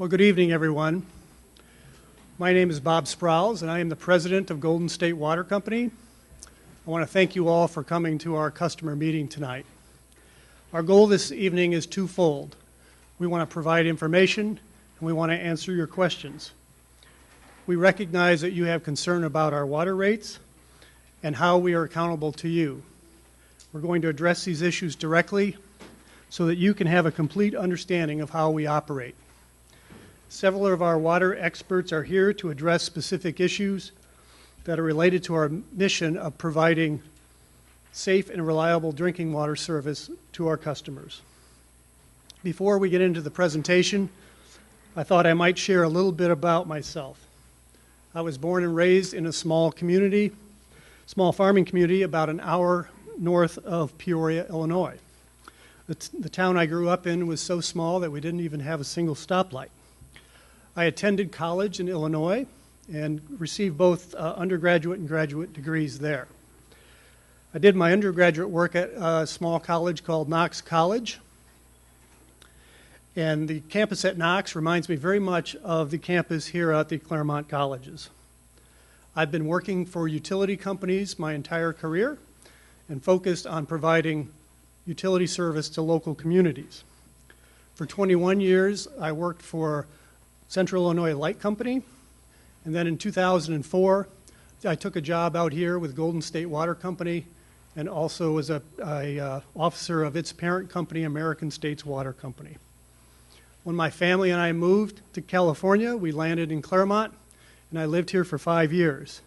Well, good evening, everyone. My name is Bob Sprowls, and I am the president of Golden State Water Company. I want to thank you all for coming to our customer meeting tonight. Our goal this evening is twofold. We want to provide information, and we want to answer your questions. We recognize that you have concern about our water rates and how we are accountable to you. We're going to address these issues directly so that you can have a complete understanding of how we operate. Several of our water experts are here to address specific issues that are related to our mission of providing safe and reliable drinking water service to our customers. Before we get into the presentation, I thought I might share a little bit about myself. I was born and raised in a small farming community about an hour north of Peoria, Illinois. The town I grew up in was so small that we didn't even have a single stoplight. I attended college in Illinois and received both undergraduate and graduate degrees there. I did my undergraduate work at a small college called Knox College. And the campus at Knox reminds me very much of the campus here at the Claremont colleges. I've been working for utility companies my entire career and focused on providing utility service to local communities. For 21 years, I worked for Central Illinois Light Company, and then in 2004, I took a job out here with Golden State Water Company and also was a officer of its parent company, American States Water Company. When my family and I moved to California, we landed in Claremont, and I lived here for 5 years.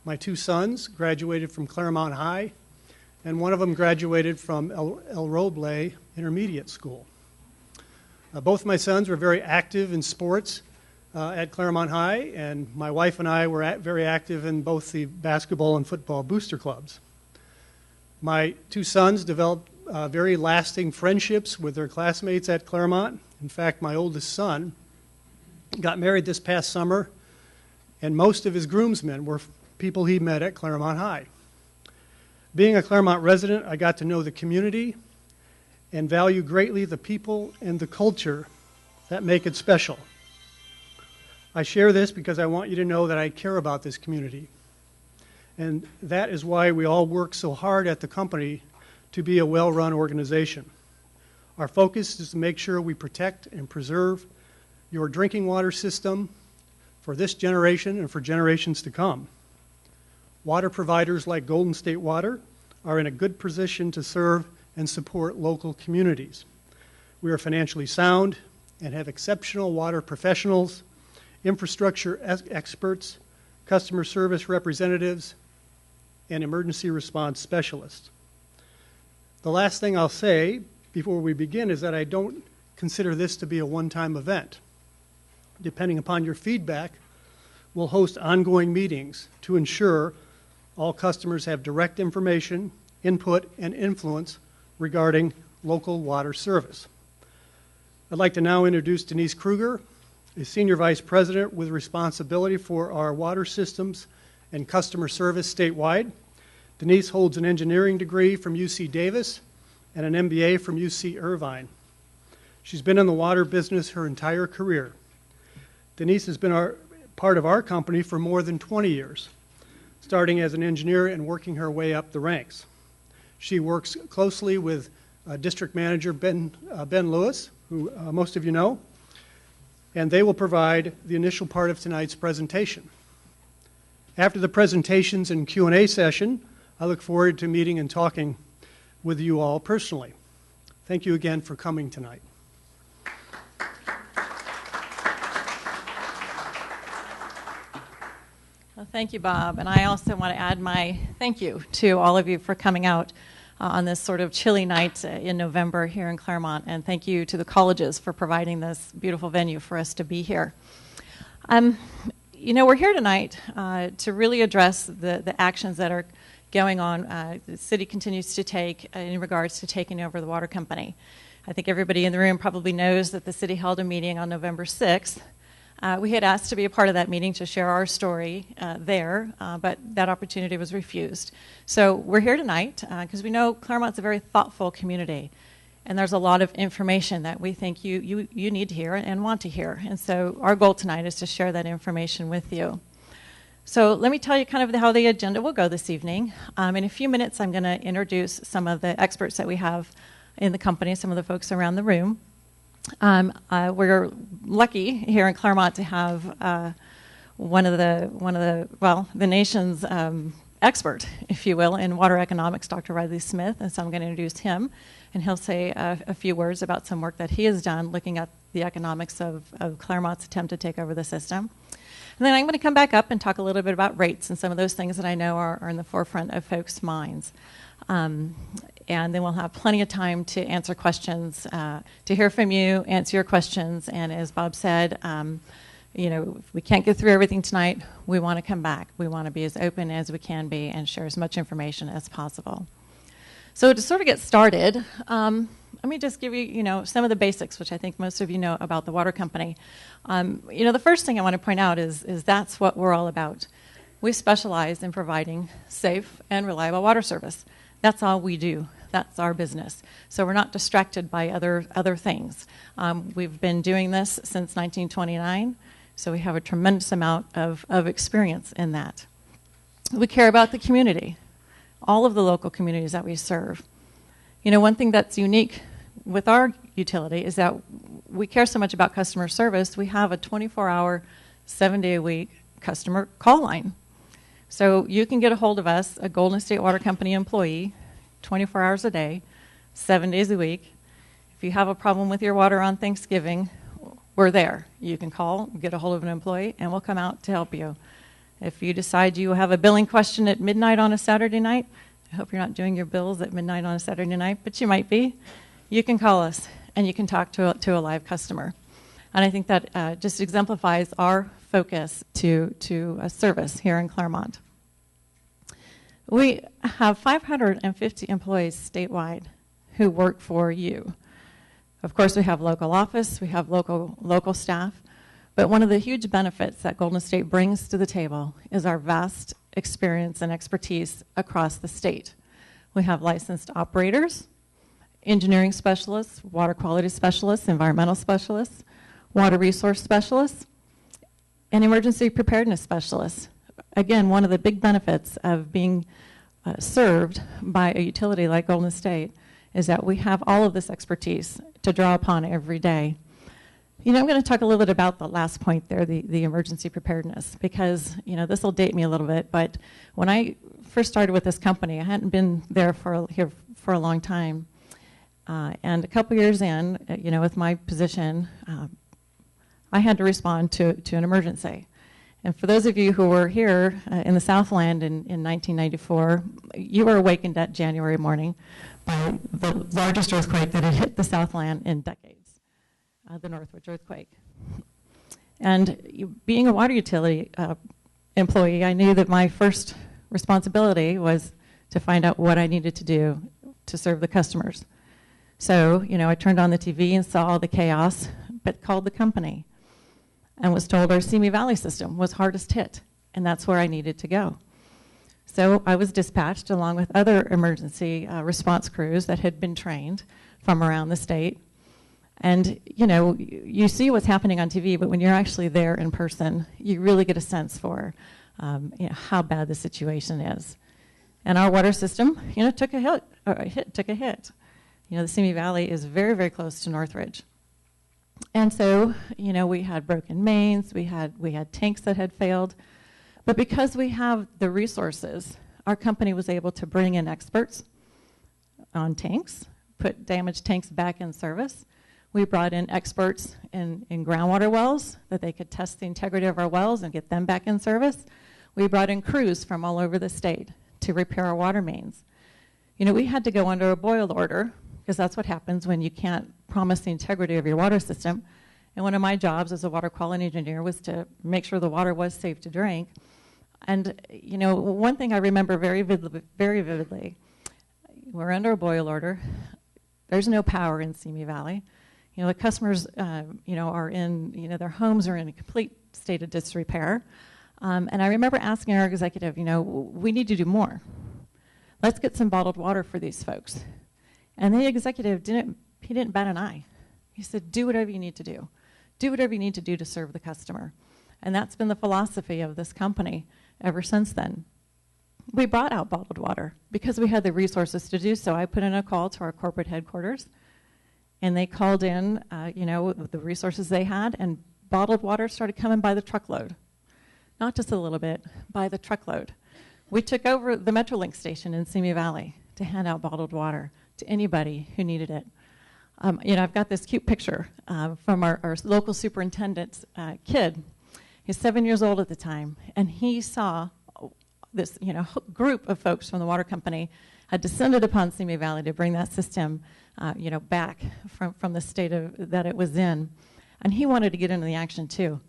My two sons graduated from Claremont High, and one of them graduated from El Roble Intermediate School. Both my sons were very active in sports at Claremont High, and my wife and I were very active in both the basketball and football booster clubs. My two sons developed very lasting friendships with their classmates at Claremont. In fact, my oldest son got married this past summer, and most of his groomsmen were people he met at Claremont High. Being a Claremont resident, I got to know the community and value greatly the people and the culture that make it special. I share this because I want you to know that I care about this community. And that is why we all work so hard at the company to be a well-run organization. Our focus is to make sure we protect and preserve your drinking water system for this generation and for generations to come. Water providers like Golden State Water are in a good position to serve and support local communities. We are financially sound and have exceptional water professionals, infrastructure experts, customer service representatives, and emergency response specialists. The last thing I'll say before we begin is that I don't consider this to be a one-time event. Depending upon your feedback, we'll host ongoing meetings to ensure all customers have direct information, input, and influence regarding local water service. I'd like to now introduce Denise Kruger, a Senior Vice President with responsibility for our water systems and customer service statewide. Denise holds an engineering degree from UC Davis and an MBA from UC Irvine. She's been in the water business her entire career. Denise has been part of our company for more than 20 years, starting as an engineer and working her way up the ranks. She works closely with District Manager Ben Lewis, who most of you know, and they will provide the initial part of tonight's presentation. After the presentations and Q&A session, I look forward to meeting and talking with you all personally. Thank you again for coming tonight. Well, thank you, Bob. And I also want to add my thank you to all of you for coming out on this sort of chilly night in November here in Claremont. And thank you to the colleges for providing this beautiful venue for us to be here. You know, we're here tonight to really address the actions that are going on, the city continues to take in regards to taking over the water company. I think everybody in the room probably knows that the city held a meeting on November 6th. We had asked to be a part of that meeting to share our story there, but that opportunity was refused. So we're here tonight because we know Claremont's a very thoughtful community, And there's a lot of information that we think you need to hear and want to hear. And so our goal tonight is to share that information with you. So let me tell you kind of how the agenda will go this evening. In a few minutes, I'm going to introduce some of the experts that we have in the company, some of the folks around the room. We're lucky here in Claremont to have one of the nation's expert, if you will, in water economics, Dr. Riley Smith. And so I'm going to introduce him, and he'll say a few words about some work that he has done looking at the economics of Claremont's attempt to take over the system. And then I'm going to come back up and talk a little bit about rates and some of those things that I know are in the forefront of folks' minds. And then we'll have plenty of time to answer questions, to hear from you, answer your questions. And as Bob said, if we can't get through everything tonight, we want to come back. We want to be as open as we can be and share as much information as possible. So to sort of get started, let me just give you, some of the basics, which I think most of you know about the water company. The first thing I want to point out is that's what we're all about. We specialize in providing safe and reliable water service. That's all we do. That's our business. So we're not distracted by other things. We've been doing this since 1929. So we have a tremendous amount of experience in that. We care about the community, all of the local communities that we serve. One thing that's unique with our utility is that we care so much about customer service, we have a 24-hour, 7-day-a-week customer call line. So you can get a hold of us, a Golden State Water Company employee, 24 hours a day, 7 days a week. If you have a problem with your water on Thanksgiving, we're there. You can call, get a hold of an employee, and we'll come out to help you. If you decide you have a billing question at midnight on a Saturday night, I hope you're not doing your bills at midnight on a Saturday night, but you might be. You can call us, and you can talk to a live customer. And I think that just exemplifies our focus to a service here in Claremont. We have 550 employees statewide who work for you. Of course, we have local office, we have local staff, but one of the huge benefits that Golden State brings to the table is our vast experience and expertise across the state. We have licensed operators, engineering specialists, water quality specialists, environmental specialists, water resource specialists, and emergency preparedness specialists. Again, one of the big benefits of being served by a utility like Golden State is that we have all of this expertise to draw upon every day. I'm going to talk a little bit about the last point there, the emergency preparedness, because, this will date me a little bit, but when I first started with this company, I hadn't been here for a long time. And a couple years in, with my position, I had to respond to an emergency. And for those of you who were here in the Southland in 1994, you were awakened that January morning by the largest earthquake that had hit the Southland in decades, the Northridge earthquake. And being a water utility employee, I knew that my first responsibility was to find out what I needed to do to serve the customers. So, I turned on the TV and saw all the chaos, but called the company and was told our Simi Valley system was hardest hit, and that's where I needed to go. So I was dispatched along with other emergency response crews that had been trained from around the state. And, you see what's happening on TV, but when you're actually there in person, you really get a sense for how bad the situation is. And our water system, took a hit. The Simi Valley is very, very close to Northridge. And so, we had broken mains, we had tanks that had failed. But because we have the resources, our company was able to bring in experts on tanks, put damaged tanks back in service. We brought in experts in groundwater wells that they could test the integrity of our wells and get them back in service. We brought in crews from all over the state to repair our water mains. We had to go under a boil order because that's what happens when you can't promise the integrity of your water system. And one of my jobs as a water quality engineer was to make sure the water was safe to drink. And, one thing I remember very vividly, we're under a boil order. There's no power in Simi Valley. The customers, are in, their homes are in a complete state of disrepair. And I remember asking our executive, we need to do more. Let's get some bottled water for these folks. And the executive didn't he didn't bat an eye. He said, do whatever you need to do. Do whatever you need to do to serve the customer. And that's been the philosophy of this company ever since then. We brought out bottled water because we had the resources to do so. I put in a call to our corporate headquarters, and they called in, the resources they had, and bottled water started coming by the truckload. Not just a little bit, by the truckload. We took over the Metrolink station in Simi Valley to hand out bottled water to anybody who needed it. I've got this cute picture from our local superintendent's kid. He's 7 years old at the time, and he saw this group of folks from the water company had descended upon Simi Valley to bring that system back from the state that it was in. And he wanted to get into the action too.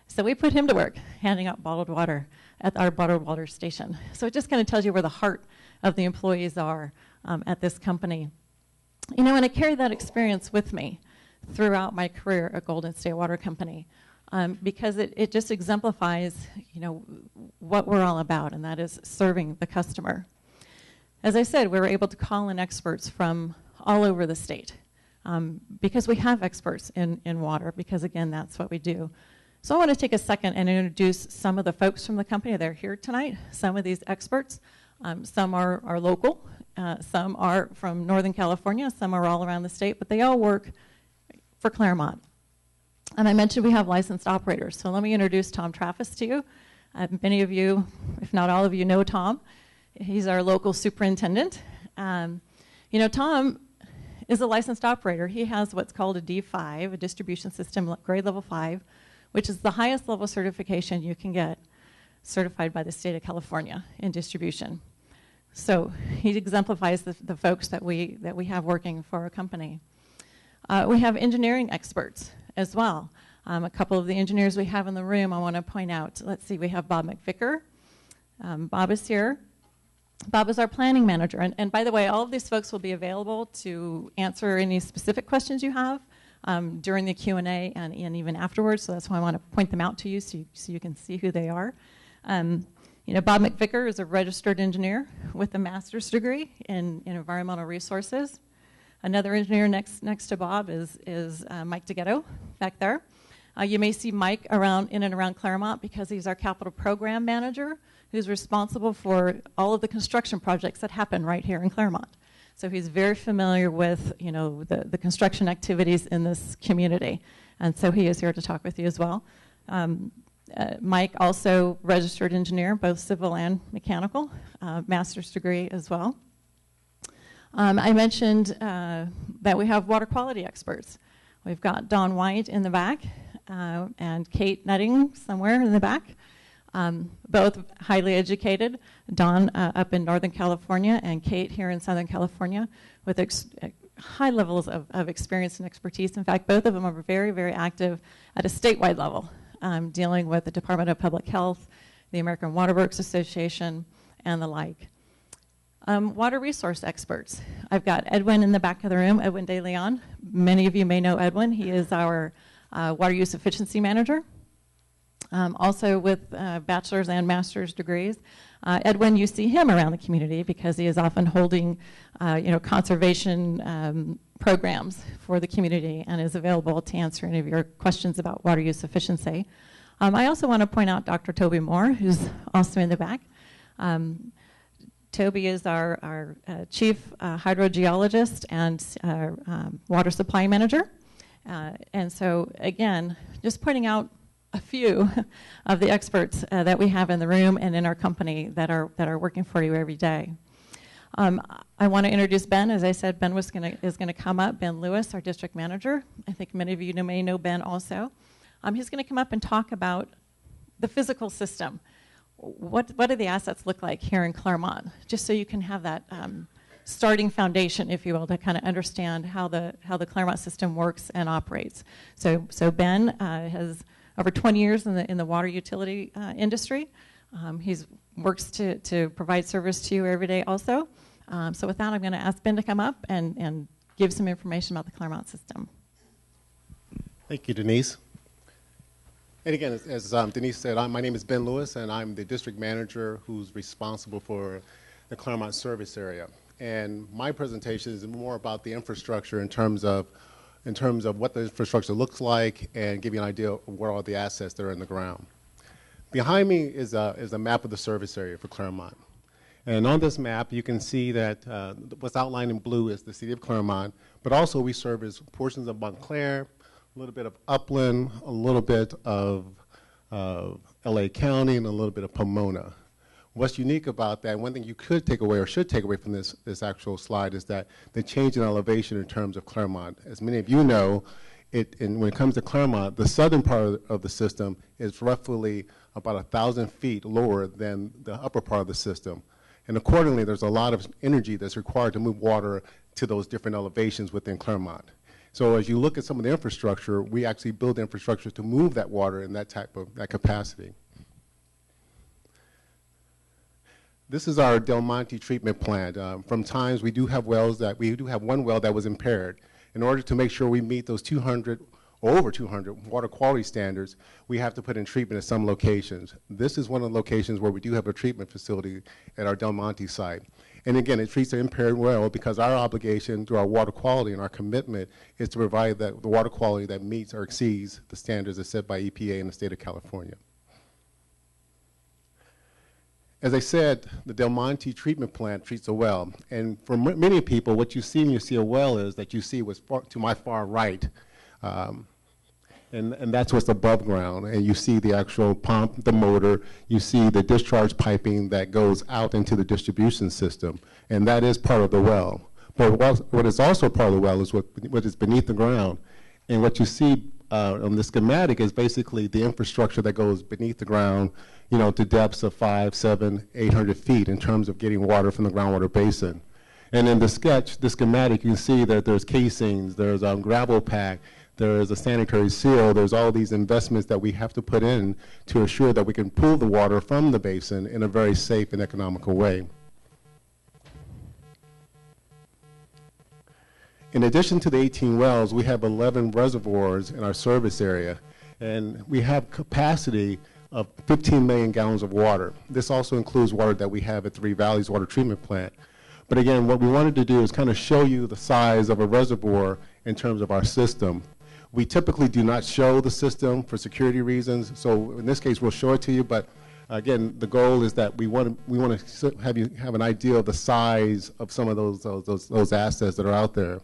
So we put him to work handing out bottled water at our bottled water station. So it just kind of tells you where the heart of the employees are at this company. And I carried that experience with me throughout my career at Golden State Water Company. Because it just exemplifies, what we're all about, and that is serving the customer. As I said, we were able to call in experts from all over the state because we have experts in water, because, again, that's what we do. So I want to take a second and introduce some of the folks from the company that are here tonight, some of these experts. Some are local, some are from Northern California, some are all around the state, but they all work for Claremont. And I mentioned we have licensed operators. So let me introduce Tom Traffis to you. Many of you, if not all of you, know Tom. He's our local superintendent. Tom is a licensed operator. He has what's called a D5, a distribution system grade level 5, which is the highest level certification you can get, certified by the state of California in distribution. So he exemplifies the folks that we have working for our company. We have engineering experts as well. A couple of the engineers we have in the room I want to point out. Let's see, we have Bob McVicker. Bob is here. Bob is our planning manager. And by the way, all of these folks will be available to answer any specific questions you have during the Q&A and even afterwards. So that's why I want to point them out to you so you can see who they are. Bob McVicker is a registered engineer with a master's degree in environmental resources. Another engineer next to Bob is Mike DeGhetto back there. You may see Mike in and around Claremont because he's our capital program manager who's responsible for all of the construction projects that happen right here in Claremont. So he's very familiar with the construction activities in this community. And so he is here to talk with you as well. Mike, also registered engineer, both civil and mechanical, master's degree as well. I mentioned that we have water quality experts. We've got Don White in the back and Kate Nutting somewhere in the back, both highly educated. Don up in Northern California and Kate here in Southern California with high levels of experience and expertise. In fact, both of them are very, very active at a statewide level, dealing with the Department of Public Health, the American Water Works Association, and the like. Water resource experts. I've got Edwin in the back of the room, Edwin De Leon. Many of you may know Edwin. He is our water use efficiency manager, also with bachelor's and master's degrees. Edwin, you see him around the community because he is often holding conservation programs for the community and is available to answer any of your questions about water use efficiency. I also want to point out Dr. Toby Moore, who's also in the back. Toby is our chief hydrogeologist and water supply manager. And so, again, just pointing out a few of the experts that we have in the room and in our company that are working for you every day. I want to introduce Ben. As I said, Ben is going to come up. Ben Lewis, our district manager. I think many of you may know Ben also. He's going to come up and talk about the physical system. What do the assets look like here in Claremont? Just so you can have that starting foundation, if you will, to kind of understand how the Claremont system works and operates. So Ben has over 20 years in the water utility industry. He works to provide service to you every day also. So with that, I'm going to ask Ben to come up and give some information about the Claremont system. Thank you, Denise. And again, as Denise said, my name is Ben Lewis, and I'm the district manager who's responsible for the Claremont service area. and my presentation is more about the infrastructure in terms of what the infrastructure looks like and give you an idea of where all the assets that are in the ground. Behind me is a map of the service area for Claremont. And on this map, you can see that what's outlined in blue is the city of Claremont, but also we service portions of Montclair, a little bit of Upland, a little bit of LA County, and a little bit of Pomona. What's unique about that, one thing you could take away or should take away from this actual slide is that the change in elevation in terms of Claremont. As many of you know, when it comes to Claremont, the southern part of the system is roughly about 1,000 feet lower than the upper part of the system. And accordingly, there's a lot of energy that's required to move water to those different elevations within Claremont. So as you look at some of the infrastructure, we actually build infrastructure to move that water in that capacity. This is our Del Monte treatment plant. From times we do have one well that was impaired. In order to make sure we meet those 200 or over 200 water quality standards, we have to put in treatment at some locations. This is one of the locations where we do have a treatment facility at our Del Monte site. And again, it treats the impaired well because our obligation through our water quality and our commitment is to provide the water quality that meets or exceeds the standards as set by EPA in the state of California. As I said, the Del Monte treatment plant treats a well. And for many people, what you see when you see a well is that you see what's to my far right. And that's what's above ground. And you see the actual pump, the motor. You see the discharge piping that goes out into the distribution system. And that is part of the well. But what is also part of the well is what is beneath the ground. And what you see on the schematic is basically the infrastructure that goes beneath the ground, to depths of 500, 700, 800 feet in terms of getting water from the groundwater basin. And in the sketch, the schematic, you can see that there's casings, there's a gravel pack, there's a sanitary seal, there's all these investments that we have to put in to assure that we can pull the water from the basin in a very safe and economical way. In addition to the 18 wells, we have 11 reservoirs in our service area, and we have capacity of 15 million gallons of water. This also includes water that we have at Three Valleys Water Treatment Plant. But again, what we wanted to do is kind of show you the size of a reservoir in terms of our system. We typically do not show the system for security reasons, so in this case we'll show it to you, but again, the goal is that we want to have you have an idea of the size of some of those assets that are out there.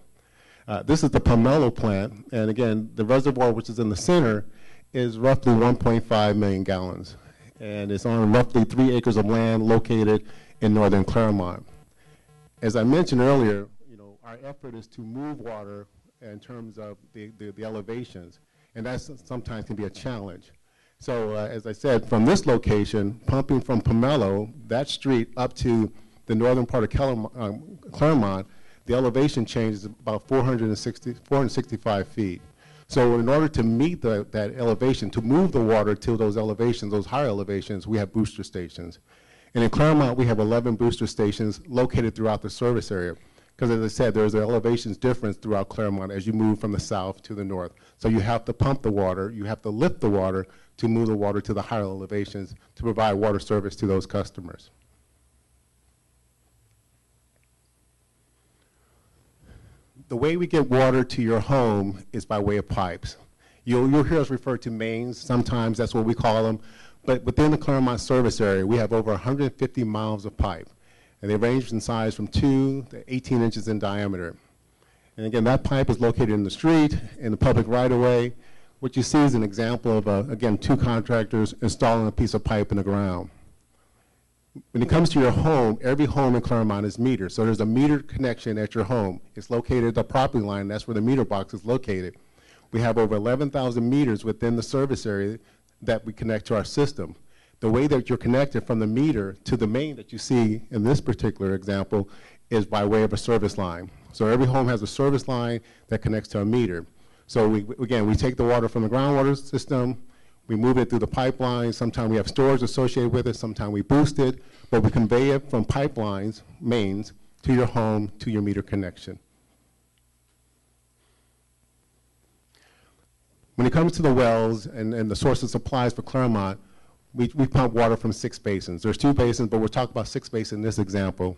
This is the Pomelo plant, and again, the reservoir which is in the center is roughly 1.5 million gallons, and it's on roughly 3 acres of land located in northern Claremont. As I mentioned earlier, our effort is to move water in terms of the elevations, and that sometimes can be a challenge. So as I said, from this location, pumping from Pomelo, that street up to the northern part of Claremont, the elevation change is about 465 feet. So in order to meet that elevation, to move the water to those elevations, those higher elevations, we have booster stations. And in Claremont, we have 11 booster stations located throughout the service area. Because as I said, there's an elevations difference throughout Claremont as you move from the south to the north. So you have to pump the water, you have to lift the water to move the water to the higher elevations to provide water service to those customers. The way we get water to your home is by way of pipes. You'll hear us refer to mains, sometimes that's what we call them, but within the Claremont service area, we have over 150 miles of pipe, and they range in size from 2 to 18 inches in diameter. And again, that pipe is located in the street, in the public right-of-way. What you see is an example of, again, 2 contractors installing a piece of pipe in the ground. When it comes to your home, every home in Claremont is metered. So there's a metered connection at your home. It's located at the property line. That's where the meter box is located. We have over 11,000 meters within the service area that we connect to our system. The way that you're connected from the meter to the main that you see in this particular example is by way of a service line. So every home has a service line that connects to a meter. So we take the water from the groundwater system, we move it through the pipeline. Sometimes we have storage associated with it. Sometimes we boost it. But we convey it from pipelines, mains, to your home, to your meter connection. When it comes to the wells and the source of supplies for Claremont, we pump water from 6 basins. There's 2 basins, but we're talking about 6 basins in this example.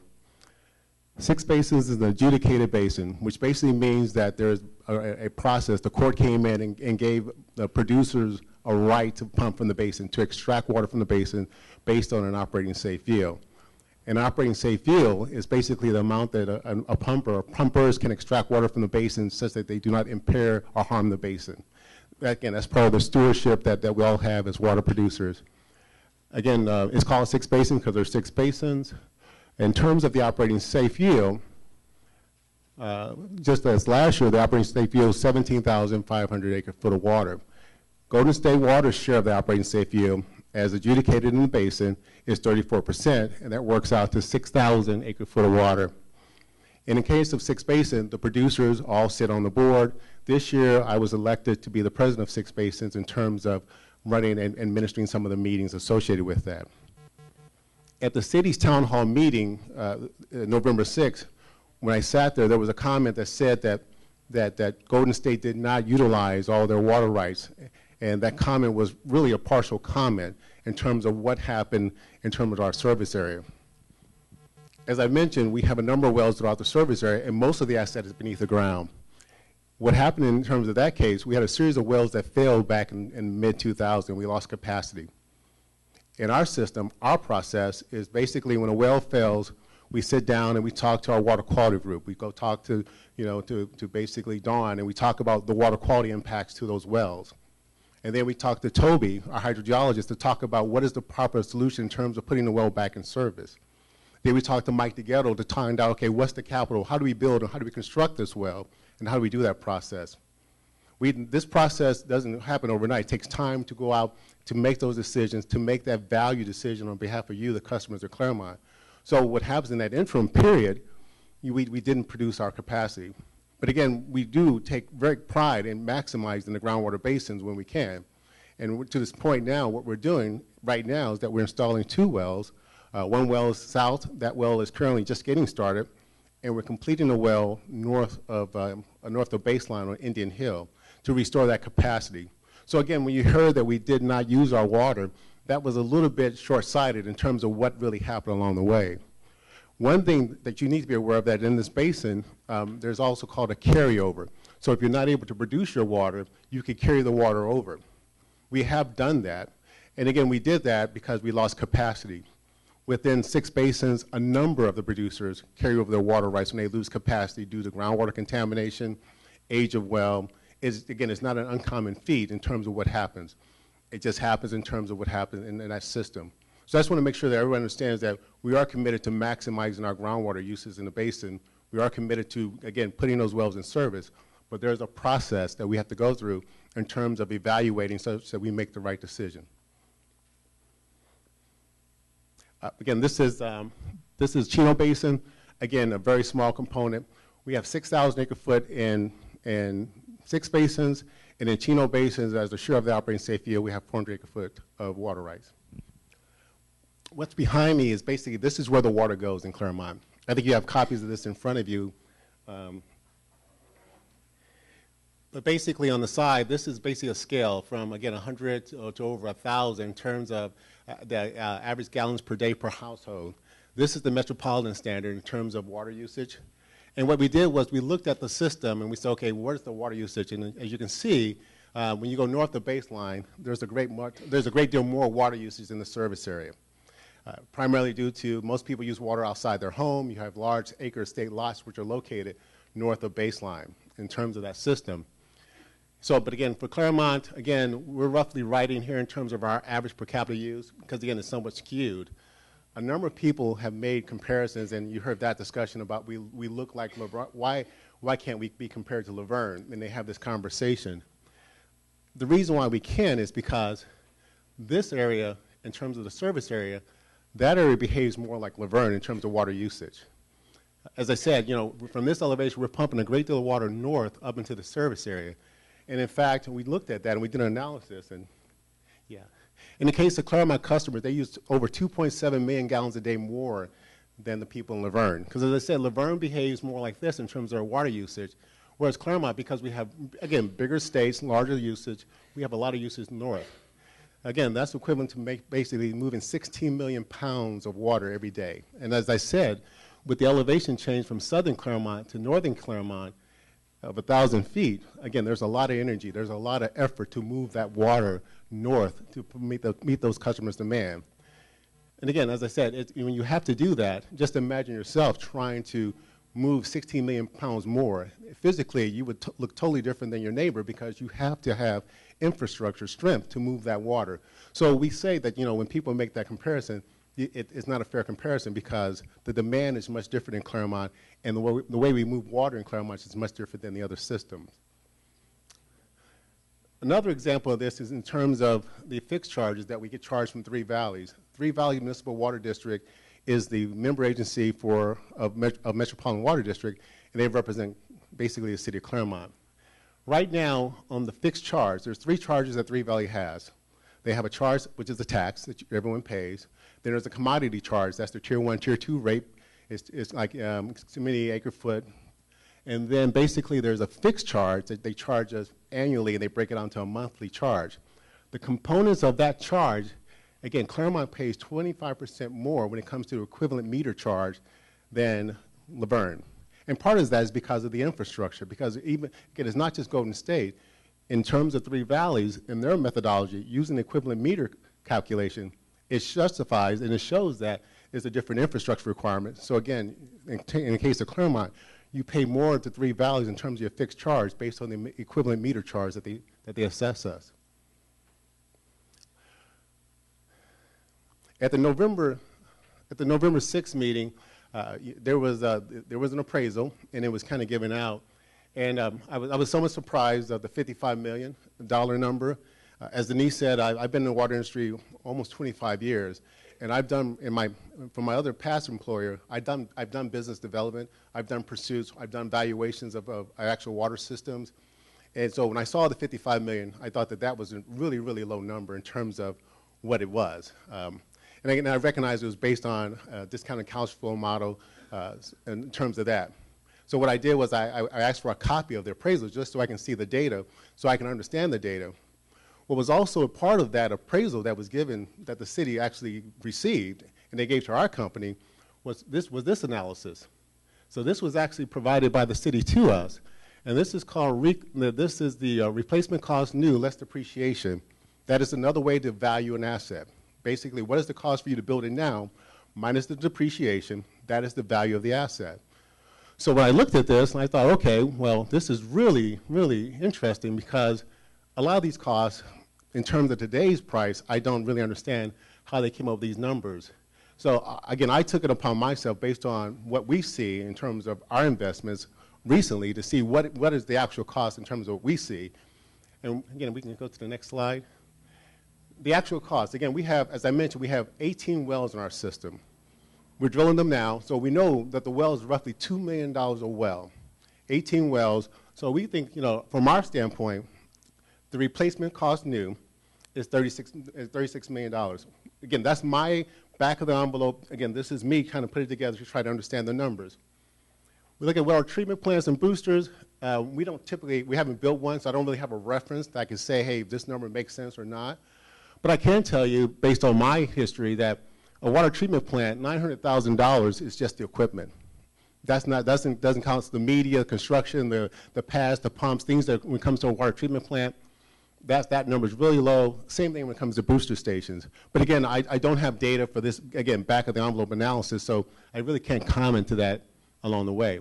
6 basins is an adjudicated basin, which basically means that there's a process. The court came in and gave the producers a right to pump from the basin, to extract water from the basin based on an operating safe yield. An operating safe yield is basically the amount that a pumper or pumpers can extract water from the basin such that they do not impair or harm the basin. Again, that's part of the stewardship that we all have as water producers. Again, it's called 6 basins because there's 6 basins. In terms of the operating safe yield, just as last year, the operating safe yield was 17,500 acre-foot of water. Golden State Water's share of the operating safe yield, as adjudicated in the basin, is 34%, and that works out to 6,000 acre-foot of water. In the case of 6 basins, the producers all sit on the board. This year, I was elected to be the president of 6 basins in terms of running and administering some of the meetings associated with that. At the city's town hall meeting, November 6th, when I sat there, there was a comment that said that Golden State did not utilize all their water rights. And that comment was really a partial comment in terms of what happened in terms of our service area. As I mentioned, we have a number of wells throughout the service area, and most of the asset is beneath the ground. What happened in terms of that case, we had a series of wells that failed back in mid-2000. We lost capacity. In our system, our process is basically when a well fails, we sit down and we talk to our water quality group. We go talk to, to basically Dawn, and we talk about the water quality impacts to those wells. And then we talk to Toby, our hydrogeologist, to talk about what is the proper solution in terms of putting the well back in service. Then we talk to Mike DeGhetto to find out, okay, what's the capital? How do we build and how do we construct this well? And how do we do that process? This process doesn't happen overnight. It takes time to go out to make those decisions, to make that value decision on behalf of you, the customers of Claremont. So what happens in that interim period, we didn't produce our capacity. But again, we do take great pride in maximizing the groundwater basins when we can. And to this point now, what we're doing right now is that we're installing 2 wells. One well is south. That well is currently just getting started. And we're completing a well north of Baseline on Indian Hill to restore that capacity. So again, when you heard that we did not use our water, that was a little bit short-sighted in terms of what really happened along the way. One thing that you need to be aware of that in this basin, there's also called a carryover. So if you're not able to produce your water, you can carry the water over. We have done that. And again, we did that because we lost capacity. Within 6 basins, a number of the producers carry over their water rights when they lose capacity due to groundwater contamination, age of well. Again, it's not an uncommon feat in terms of what happens. It just happens in terms of what happens in that system. So I just want to make sure that everyone understands that we are committed to maximizing our groundwater uses in the basin. We are committed to, again, putting those wells in service. But there's a process that we have to go through in terms of evaluating such that we make the right decision. Again, this is Chino Basin. Again, a very small component. We have 6,000 acre-foot in 6 basins, and in Chino Basins, as a share of the operating safe yield, we have 400 acre-foot of water rights. What's behind me is basically, this is where the water goes in Claremont. I think you have copies of this in front of you. But basically on the side, this is basically a scale from, again, 100 to over 1,000 in terms of the average gallons per day per household. This is the metropolitan standard in terms of water usage. And what we did was we looked at the system and we said, okay, what is the water usage? And as you can see, when you go north of Baseline, there's a great deal more water usage in the service area. Primarily due to most people use water outside their home. You have large acre estate lots which are located north of Baseline in terms of that system. So, but again, for Claremont, again, we're roughly right in here in terms of our average per capita use, because again, it's somewhat skewed. A number of people have made comparisons, and you heard that discussion about we look like Laverne. Why can't we be compared to Laverne? And they have this conversation. The reason why we can is because this area, in terms of the service area, that area behaves more like Laverne in terms of water usage. As I said, from this elevation, we're pumping a great deal of water north up into the service area. And in fact, we looked at that and we did an analysis, and yeah. In the case of Claremont customers, they used over 2.7 million gallons a day more than the people in Laverne. Because as I said, Laverne behaves more like this in terms of our water usage, whereas Claremont, because we have, again, bigger states, larger usage, we have a lot of usage north. Again, that's equivalent to basically moving 16 million pounds of water every day. And as I said, with the elevation change from southern Claremont to northern Claremont of 1,000 feet, again, there's a lot of energy, there's a lot of effort to move that water north to meet those customers' demand. And again, as I said, when you have to do that, just imagine yourself trying to move 16 million pounds more. Physically, you would look totally different than your neighbor because you have to have infrastructure strength to move that water. So we say that, when people make that comparison, it's not a fair comparison because the demand is much different in Claremont, and the way we move water in Claremont is much different than the other systems. Another example of this is in terms of the fixed charges that we get charged from Three Valleys. Three Valley Municipal Water District is the member agency of Metropolitan Water District, and they represent basically the city of Claremont. Right now, on the fixed charge, there's 3 charges that Three Valley has. They have a charge, which is a tax that everyone pays. Then there's a commodity charge. That's their Tier 1, Tier 2 rate. It's like so many acre foot. And then basically there's a fixed charge that they charge us annually, and they break it down to a monthly charge. The components of that charge, again, Claremont pays 25% more when it comes to equivalent meter charge than Laverne. And part of that is because of the infrastructure, because again, it's not just Golden State. In terms of Three Valleys, in their methodology, using the equivalent meter calculation, it justifies and it shows that it's a different infrastructure requirement. So again, in the case of Claremont, you pay more to Three Valleys in terms of your fixed charge based on the equivalent meter charge that they assess us. At the November 6th meeting, there was an appraisal, and it was kind of given out. And I was somewhat surprised of the $55 million number. As Denise said, I've been in the water industry almost 25 years, and I've done from my other past employer, I've done business development, I've done pursuits, I've done valuations of actual water systems. And so when I saw the $55 million, I thought that was a really, really low number in terms of what it was. And again, I recognize it was based on a discounted cash flow model in terms of that. So what I did was I asked for a copy of the appraisal just so I can see the data, so I can understand the data. What was also a part of that appraisal that was given, that the city actually received, and they gave to our company, was this analysis. So this was actually provided by the city to us, and this is called the replacement cost new less depreciation. That is another way to value an asset. Basically, what is the cost for you to build it now, minus the depreciation? That is the value of the asset. So when I looked at this, I thought, okay, well, this is really, really interesting because a lot of these costs, in terms of today's price, I don't really understand how they came up with these numbers. So again, I took it upon myself based on what we see in terms of our investments recently to see what is the actual cost in terms of what we see. And again, we can go to the next slide. The actual cost, again, we have, as I mentioned, we have 18 wells in our system. We're drilling them now, so we know that the well is roughly $2 million a well, 18 wells. So we think, from our standpoint, the replacement cost new is $36 million. Again, that's my back of the envelope. Again, this is me kind of putting it together to try to understand the numbers. We look at well treatment plants and boosters. We haven't built one, so I don't really have a reference that I can say, hey, this number makes sense or not. But I can tell you, based on my history, that a water treatment plant, $900,000 is just the equipment. Doesn't count the media, construction, the pads, the pumps, things that when it comes to a water treatment plant, that number is really low. Same thing when it comes to booster stations. But again, I don't have data for this, again, back of the envelope analysis, so I really can't comment to that along the way.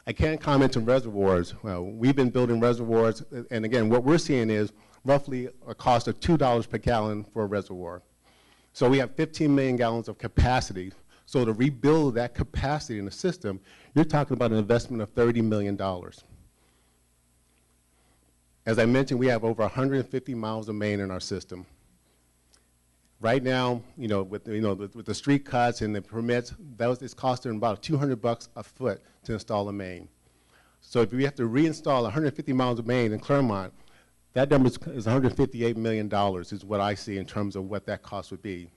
I can't comment on reservoirs. Well, we've been building reservoirs, and again, what we're seeing is roughly a cost of $2 per gallon for a reservoir. So we have 15 million gallons of capacity. So to rebuild that capacity in the system, you're talking about an investment of $30 million. As I mentioned, we have over 150 miles of main in our system. Right now, with the street cuts and the permits, it's costing about $200 a foot to install a main. So if we have to reinstall 150 miles of main in Claremont, that number is $158 million is what I see in terms of what that cost would be.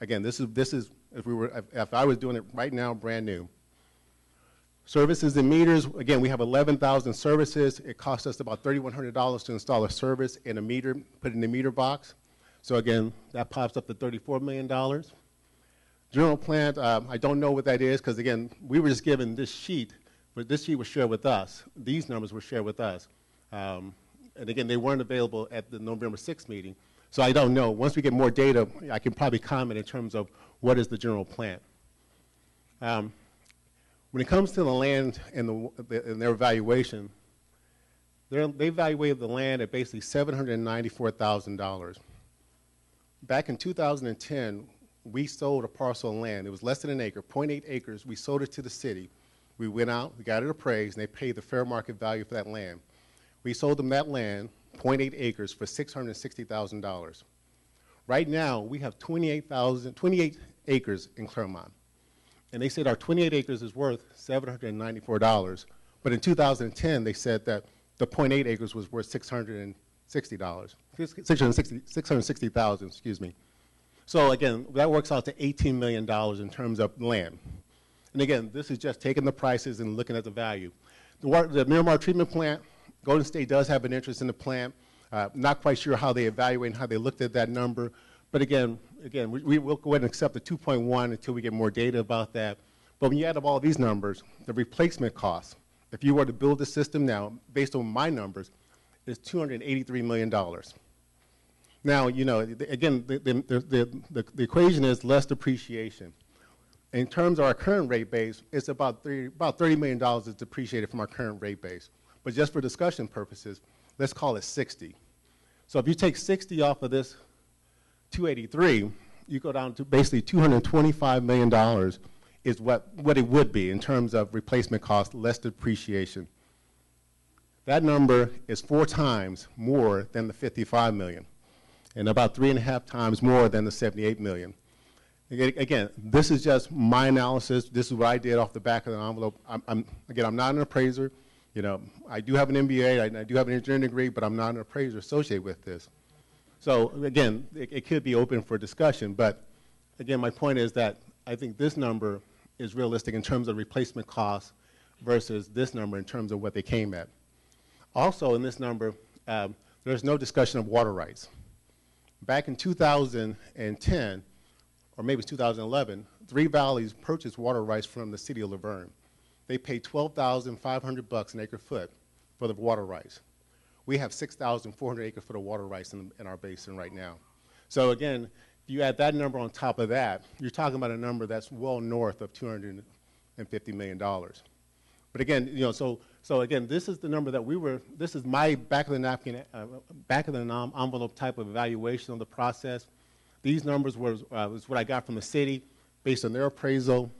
Again, this is if I was doing it right now, brand new. Services and meters, again, we have 11,000 services. It costs us about $3,100 to install a service and a meter, put it in the meter box. So again, that pops up to $34 million. General plan, I don't know what that is because, again, we were just given this sheet, but this sheet was shared with us. These numbers were shared with us. And again, they weren't available at the November 6th meeting. So I don't know. Once we get more data, I can probably comment in terms of what is the general plan. When it comes to the land and their evaluation, they evaluated the land at basically $794,000. Back in 2010, we sold a parcel of land. It was less than an acre, 0.8 acres. We sold it to the city. We went out, we got it appraised, and they paid the fair market value for that land. We sold them that land, 0.8 acres, for $660,000. Right now, we have 28 acres in Claremont. And they said our 28 acres is worth $794. But in 2010, they said that the 0.8 acres was worth $660,000, excuse me. So again, that works out to $18 million in terms of land. And again, this is just taking the prices and looking at the value. The Miramar treatment plant, Golden State does have an interest in the plant. Not quite sure how they evaluate and how they looked at that number. But again, we will go ahead and accept the 2.1 until we get more data about that. But when you add up all these numbers, the replacement cost, if you were to build the system now, based on my numbers, is $283 million. Now, you know, again, the equation is less depreciation. In terms of our current rate base, it's about $30 million is depreciated from our current rate base. But just for discussion purposes, let's call it 60. So if you take 60 off of this 283, you go down to basically $225 million is what it would be in terms of replacement cost, less depreciation. That number is 4 times more than the $55 million and about 3.5 times more than the $78 million. Again, this is just my analysis. This is what I did off the back of the envelope. I'm not an appraiser. You know, I do have an MBA, I do have an engineering degree, but I'm not an appraiser associated with this. So again, it could be open for discussion, but again, my point is that I think this number is realistic in terms of replacement costs versus this number in terms of what they came at. Also in this number, there's no discussion of water rights. Back in 2010, or maybe it's 2011, Three Valleys purchased water rights from the city of Laverne. They paid $12,500 an acre foot for the water rights. We have 6,400 acre foot of water rights in our basin right now. So again, if you add that number on top of that, you're talking about a number that's well north of $250 million. But again, you know, so again, this is the number that this is my back of the napkin, back of the envelope type of evaluation of the process. These numbers was what I got from the city based on their appraisal.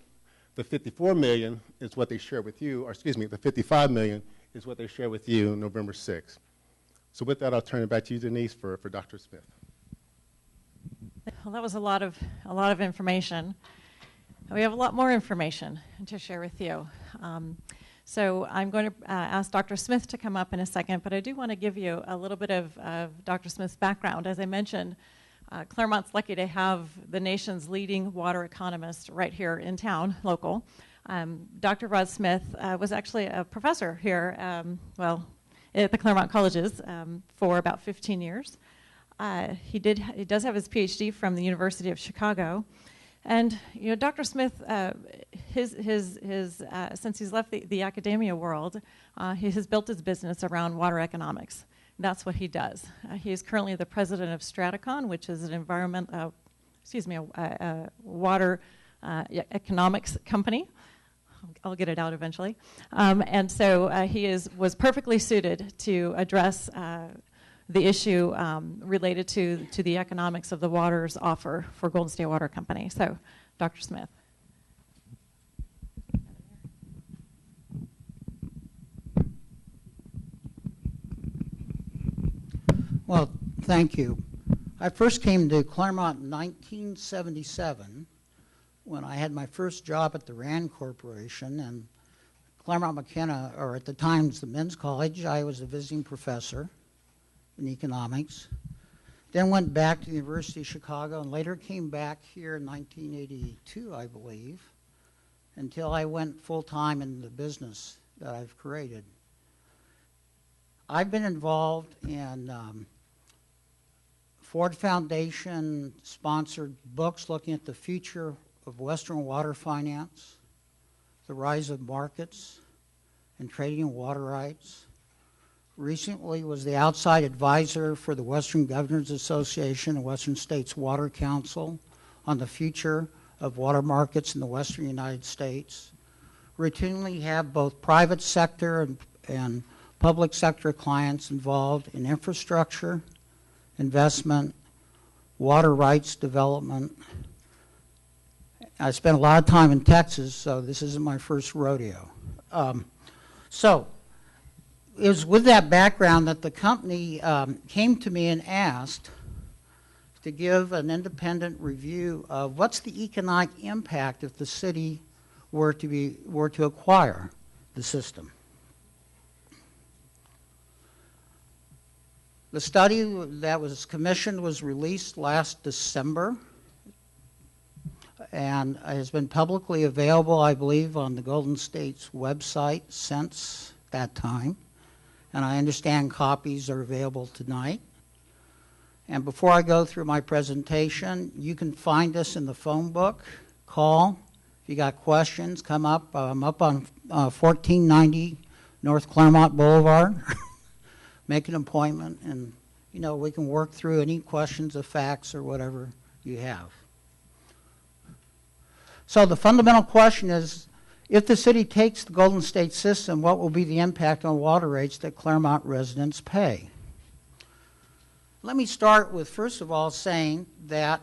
The $54 million is what they shared with you, or excuse me, the $55 million is what they shared with you November 6th. So with that, I'll turn it back to you, Denise, for Dr. Smith. Well, that was a lot of information. We have a lot more information to share with you. So I'm going to ask Dr. Smith to come up in a second, but I do want to give you a little bit of Dr. Smith's background. As I mentioned, Claremont's lucky to have the nation's leading water economist right here in town, local. Dr. Rod Smith was actually a professor here, at the Claremont colleges for about 15 years. He does have his PhD from the University of Chicago. And you know, Dr. Smith, since he's left the academia world, he has built his business around water economics. That's what he does. He is currently the president of Straticon, which is an water economics company. I'll get it out eventually. And so he was perfectly suited to address the issue related to the economics of the water's offer for Golden State Water Company. So, Dr. Smith. Well, thank you. I first came to Claremont in 1977 when I had my first job at the Rand Corporation, and Claremont McKenna, or at the time it was the Men's College. I was a visiting professor in economics. Then went back to the University of Chicago and later came back here in 1982, I believe, until I went full-time in the business that I've created. I've been involved in Ford Foundation sponsored books looking at the future of Western water finance, the rise of markets, and trading in water rights. Recently was the outside advisor for the Western Governors Association and Western States Water Council on the future of water markets in the Western United States. Routinely have both private sector and public sector clients involved in infrastructure, investment, water rights development. I spent a lot of time in Texas, so this isn't my first rodeo. So it was with that background that the company came to me and asked to give an independent review of what's the economic impact if the city were to acquire the system. The study that was commissioned was released last December and has been publicly available, I believe, on the Golden State's website since that time. And I understand copies are available tonight. And before I go through my presentation, you can find us in the phone book. Call. If you got questions, come up. I'm up on 1490 North Claremont Boulevard. Make an appointment, and we can work through any questions of facts or whatever you have. So the fundamental question is, if the city takes the Golden State system, what will be the impact on water rates that Claremont residents pay? Let me start with, first of all, saying that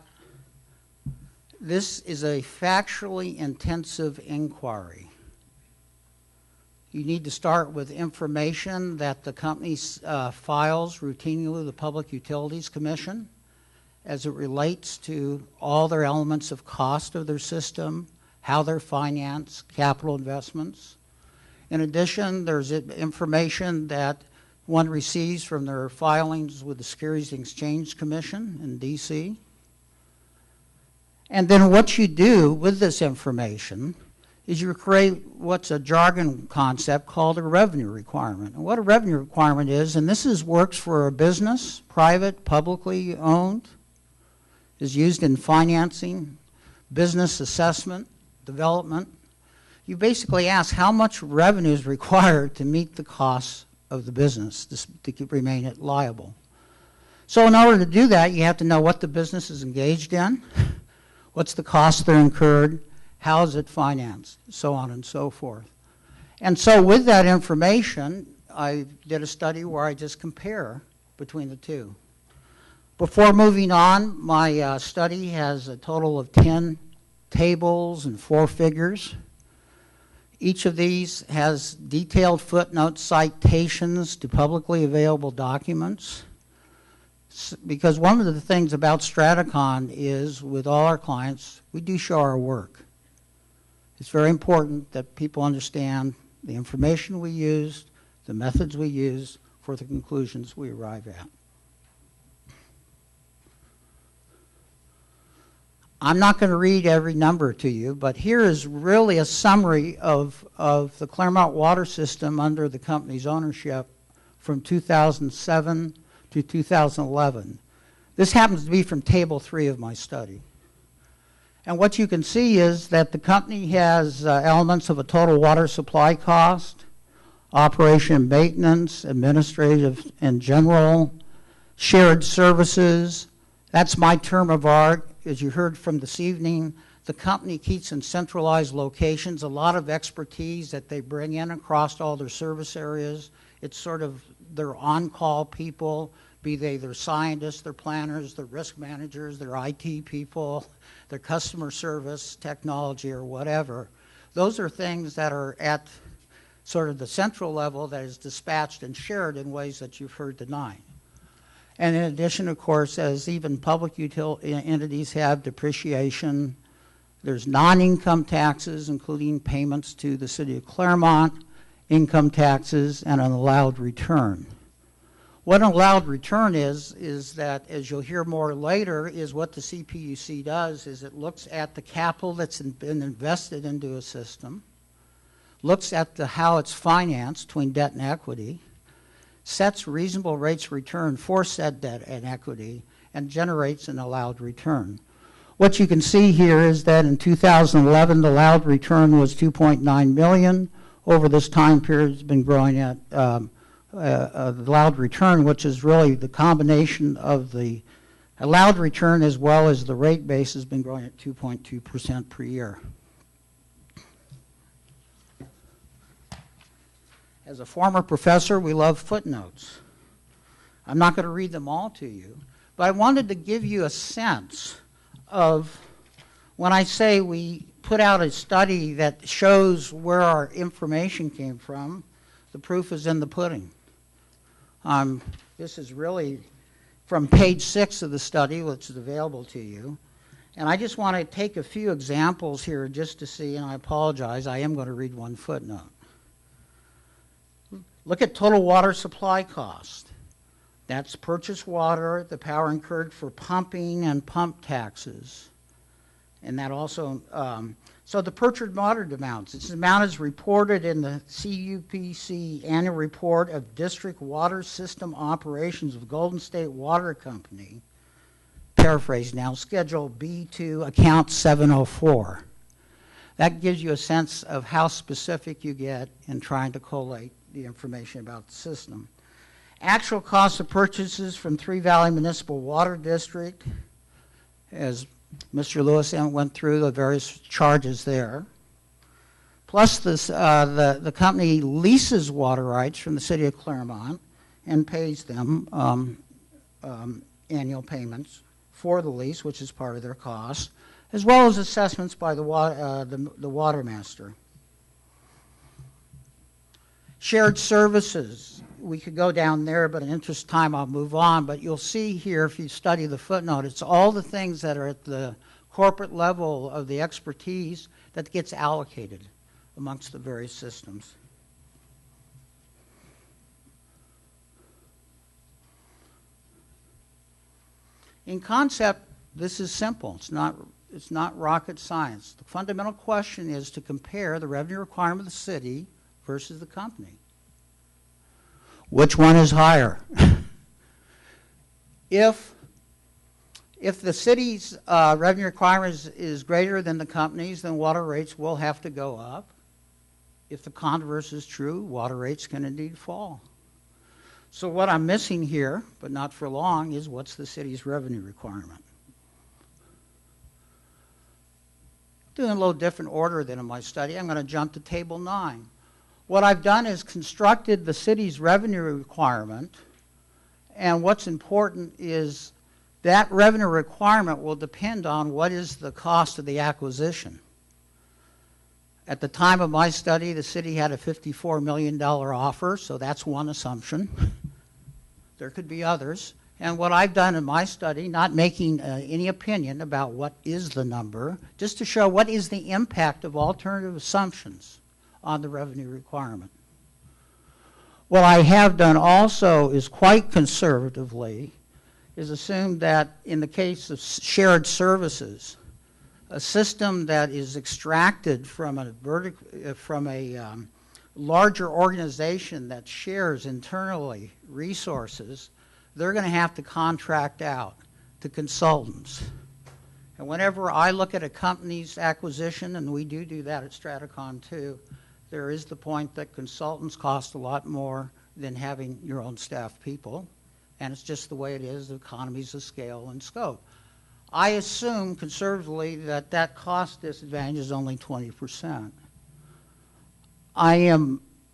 this is a factually intensive inquiry. You need to start with information that the company files routinely with the Public Utilities Commission as it relates to all their elements of cost of their system, how they're financed, capital investments. In addition, there's information that one receives from their filings with the Securities and Exchange Commission in D.C. And then what you do with this information is you create what's a jargon concept called a revenue requirement. And what a revenue requirement is, and this works for a business, private, publicly owned, is used in financing, business assessment, development. You basically ask how much revenue is required to meet the costs of the business to remain liable. So in order to do that, you have to know what the business is engaged in, what's the cost they're incurred, how is it financed, so on and so forth. And so with that information, I did a study where I just compare between the two. Before moving on, my study has a total of 10 tables and 4 figures. Each of these has detailed footnote citations to publicly available documents. Because one of the things about Stratacon is, with all our clients, we do show our work. It's very important that people understand the information we used, the methods we use for the conclusions we arrive at. I'm not going to read every number to you, but here is really a summary of the Claremont water system under the company's ownership from 2007 to 2011. This happens to be from Table 3 of my study. And what you can see is that the company has elements of a total water supply cost, operation and maintenance, administrative and general, shared services. That's my term of art. As you heard from this evening, the company keeps in centralized locations a lot of expertise that they bring in across all their service areas. It's sort of their on-call people, be they their scientists, their planners, their risk managers, their IT people, their customer service, technology, or whatever. Those are things that are at sort of the central level that is dispatched and shared in ways that you've heard tonight. And in addition, of course, as even public utility entities have depreciation, there's non-income taxes, including payments to the city of Claremont, income taxes, and an allowed return. What an allowed return is that, as you'll hear more later, is what the CPUC does is it looks at the capital that's been invested into a system, looks at how it's financed between debt and equity, sets reasonable rates of return for said debt and equity, and generates an allowed return. What you can see here is that in 2011, the allowed return was 2.9 million. Over this time period, it's been growing at the allowed return, which is really the combination of the allowed return as well as the rate base, has been growing at 2.2% per year. As a former professor, we love footnotes. I'm not going to read them all to you, but I wanted to give you a sense of when I say we put out a study that shows where our information came from, the proof is in the pudding. This is really from page 6 of the study, which is available to you. And I just want to take a few examples here just to see, and I apologize, I am going to read one footnote. Look at total water supply cost. That's purchased water, the power incurred for pumping and pump taxes. And that also, so the purchased water amounts. This amount is reported in the CUPC annual report of District Water System Operations of Golden State Water Company. Paraphrase now, Schedule B2, Account 704. That gives you a sense of how specific you get in trying to collate the information about the system. Actual cost of purchases from Three Valley Municipal Water District, as Mr. Lewis went through the various charges there. Plus this, the company leases water rights from the city of Claremont and pays them annual payments for the lease, which is part of their cost, as well as assessments by the water master. Shared services. We could go down there, but in interest of time, I'll move on. But you'll see here, if you study the footnote, it's all the things that are at the corporate level of the expertise that gets allocated amongst the various systems. In concept, this is simple. It's not rocket science. The fundamental question is to compare the revenue requirement of the city versus the company. Which one is higher? If the city's revenue requirement is greater than the company's, then water rates will have to go up. If the converse is true, water rates can indeed fall. So what I'm missing here, but not for long, is what's the city's revenue requirement? Doing a little different order than in my study, I'm going to jump to table 9. What I've done is constructed the city's revenue requirement, and what's important is that revenue requirement will depend on what is the cost of the acquisition. At the time of my study, the city had a $54 million offer, so that's one assumption. There could be others. And what I've done in my study, not making any opinion about what is the number, just to show what is the impact of alternative assumptions on the revenue requirement. What I have done also is quite conservatively is assume that in the case of shared services, a system that is extracted from a larger organization that shares internally resources, they're going to have to contract out to consultants. And whenever I look at a company's acquisition, and we do that at Straticon too, there is the point that consultants cost a lot more than having your own staff people, and it's just the way it is, the economies of scale and scope. I assume conservatively that that cost disadvantage is only 20%.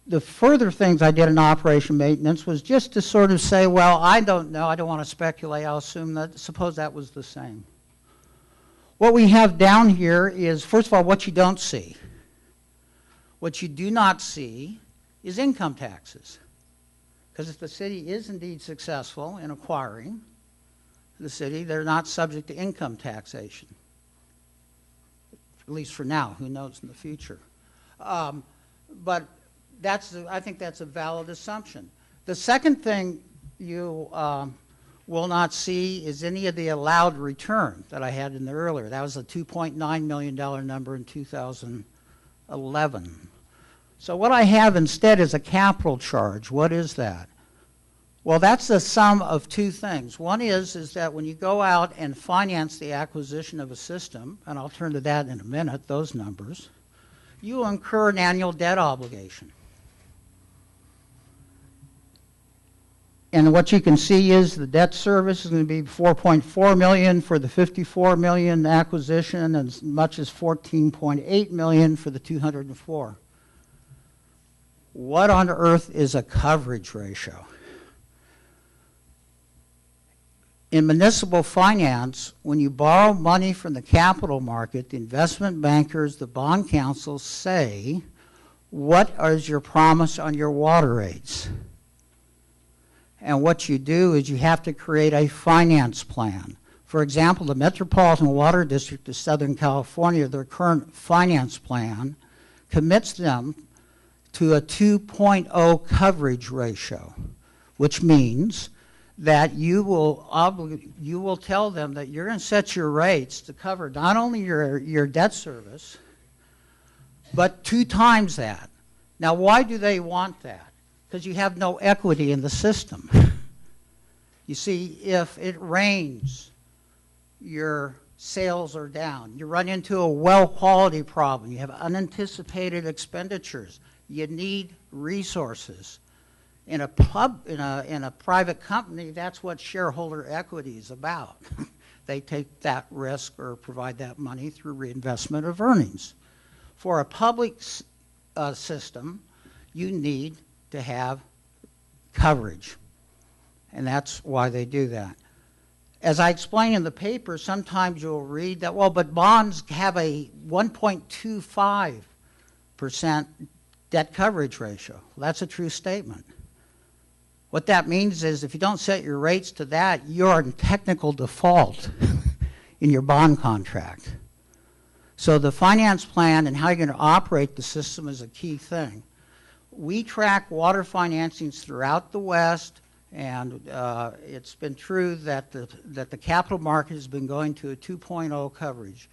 The further things I did in operation maintenance was just to sort of say, well, I don't know, I don't want to speculate, I'll assume that, suppose that was the same. What we have down here is, first of all, what you don't see. What you do not see is income taxes. Because if the city is indeed successful in acquiring the city, they're not subject to income taxation. At least for now, who knows in the future. But I think that's a valid assumption. The second thing you will not see is any of the allowed return that I had in there earlier. That was a $2.9 million number in 2011. So what I have instead is a capital charge. What is that? Well, that's the sum of two things. One is that when you go out and finance the acquisition of a system, and I'll turn to that in a minute, those numbers, you will incur an annual debt obligation. And what you can see is the debt service is going to be $4.4 million for the $54 million acquisition and as much as $14.8 million for the $204. What on earth is a coverage ratio? In municipal finance, when you borrow money from the capital market, the investment bankers, the bond councils say, what is your promise on your water rates? And what you do is you have to create a finance plan. For example, the Metropolitan Water District of Southern California, their current finance plan commits them to a 2.0 coverage ratio, which means that you will tell them that you're going to set your rates to cover not only your debt service, but 2 times that. Now, why do they want that? Because you have no equity in the system. You see, if it rains, your sales are down. You run into a well quality problem. You have unanticipated expenditures. You need resources. In a private company, that's what shareholder equity is about. They take that risk or provide that money through reinvestment of earnings. For a public system, you need to have coverage, and that's why they do that. As I explain in the paper, sometimes you'll read that, well, but bonds have a 1.25% debt coverage ratio. Well, that's a true statement. What that means is if you don't set your rates to that, you're in technical default in your bond contract. So the finance plan and how you're going to operate the system is a key thing. We track water financings throughout the West, and it's been true that the capital market has been going to a 2.0 coverage.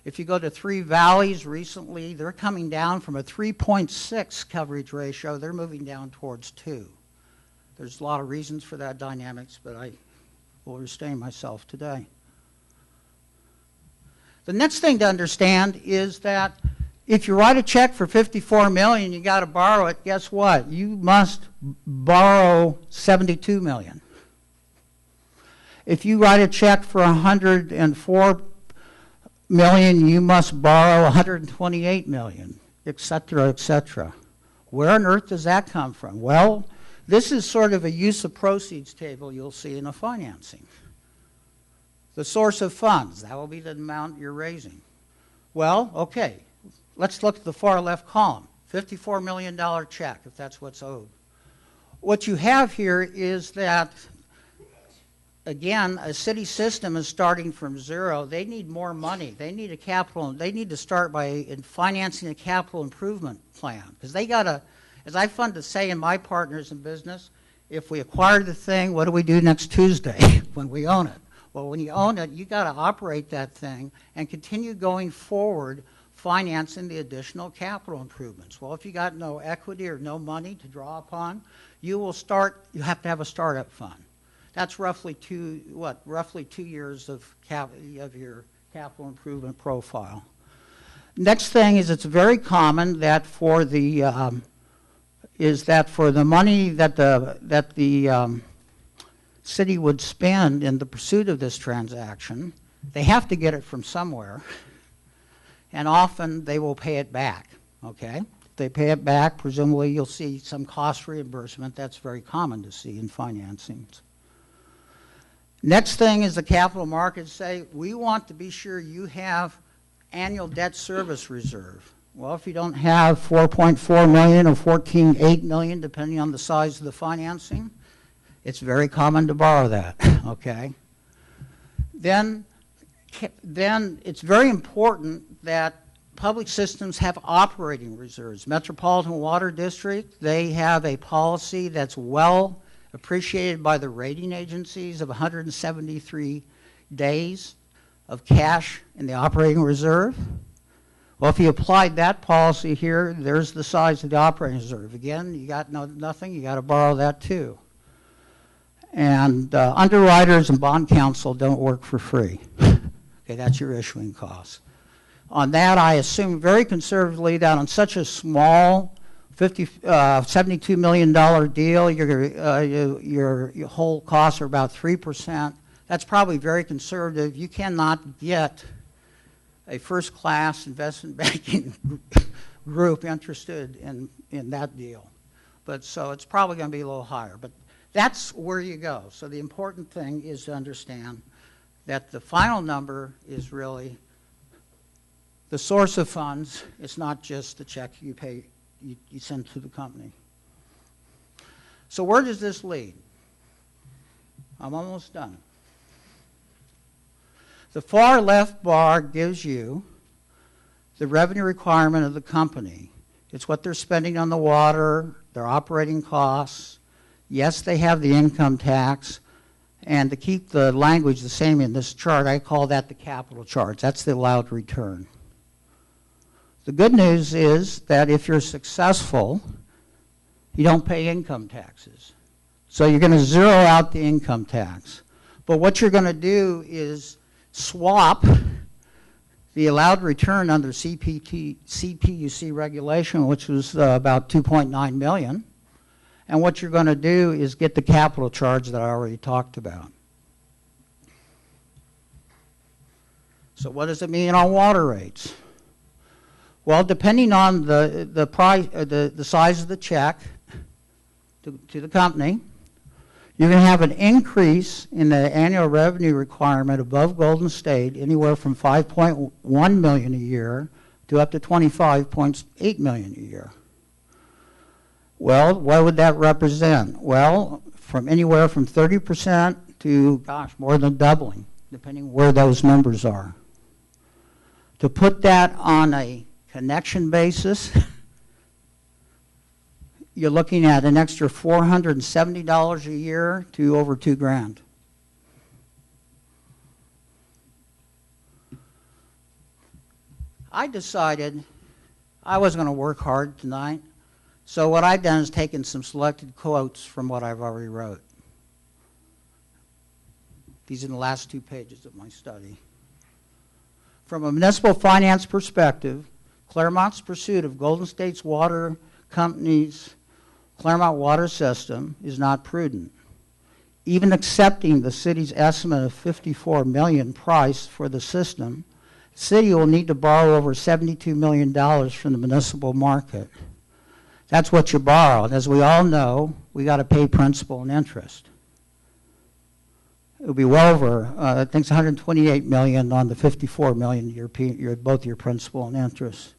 If you go to Three Valleys recently, they're coming down from a 3.6 coverage ratio. They're moving down towards 2. There's a lot of reasons for that dynamics, but I will restrain myself today. The next thing to understand is that if you write a check for $54 million, you got to borrow it, guess what? You must borrow $72 million. If you write a check for $104 million, you must borrow $128 million, et cetera, et cetera. Where on earth does that come from? Well, this is sort of a use of proceeds table you'll see in a financing. The source of funds, that will be the amount you're raising. Well, okay. Let's look at the far left column, $54 million check, if that's what's owed. What you have here is that, again, a city system is starting from zero. They need more money. They need a capital. They need to start by financing a capital improvement plan. Because they got to, as I fund to say in my partners in business, if we acquire the thing, what do we do next Tuesday when we own it? Well, when you own it, you got to operate that thing and continue going forward financing the additional capital improvements. Well, if you got no equity or no money to draw upon, you have to have a startup fund. That's roughly 2 years of your capital improvement profile. Next thing is it's very common that for the money that the city would spend in the pursuit of this transaction, they have to get it from somewhere. And often they will pay it back, okay? If they pay it back, presumably you'll see some cost reimbursement. That's very common to see in financings. Next thing is the capital markets say, we want to be sure you have annual debt service reserve. Well, if you don't have $4.4 million or $14.8 million, depending on the size of the financing, it's very common to borrow that, okay? Then it's very important that public systems have operating reserves. Metropolitan Water District, they have a policy that's well appreciated by the rating agencies of 173 days of cash in the operating reserve. Well, if you applied that policy here, there's the size of the operating reserve. Again, you got nothing, you got to borrow that too. And underwriters and bond counsel don't work for free. Okay, that's your issuing costs. On that, I assume very conservatively that on such a small $72 million deal, your whole costs are about 3%. That's probably very conservative. You cannot get a first-class investment banking group interested in that deal. But so it's probably going to be a little higher. But that's where you go. So the important thing is to understand that the final number is really the source of funds. It's not just the check you pay, you send to the company. So where does this lead? I'm almost done. The far left bar gives you the revenue requirement of the company. It's what they're spending on the water, their operating costs. Yes, they have the income tax. And to keep the language the same in this chart, I call that the capital charge. That's the allowed return. The good news is that if you're successful, you don't pay income taxes. So you're going to zero out the income tax. But what you're going to do is swap the allowed return under CPUC regulation, which was about $2.9 million. And what you're going to do is get the capital charge that I already talked about. So what does it mean on water rates? Well, depending on the price, the size of the check to the company, you're going to have an increase in the annual revenue requirement above Golden State, anywhere from $5.1 million a year to up to $25.8 million a year. Well, what would that represent? Well, from anywhere from 30% to, gosh, more than doubling, depending where those numbers are. To put that on a connection basis, you're looking at an extra $470 a year to over $2,000. I decided I was going to work hard tonight. So what I've done is taken some selected quotes from what I've already wrote. These are the last 2 pages of my study. From a municipal finance perspective, Claremont's pursuit of Golden State's water company's Claremont water system is not prudent. Even accepting the city's estimate of $54 million price for the system, the city will need to borrow over $72 million from the municipal market. That's what you borrow. And as we all know, we got to pay principal and interest. It will be well over, I think it's $128 million on the $54 million, both your principal and interest.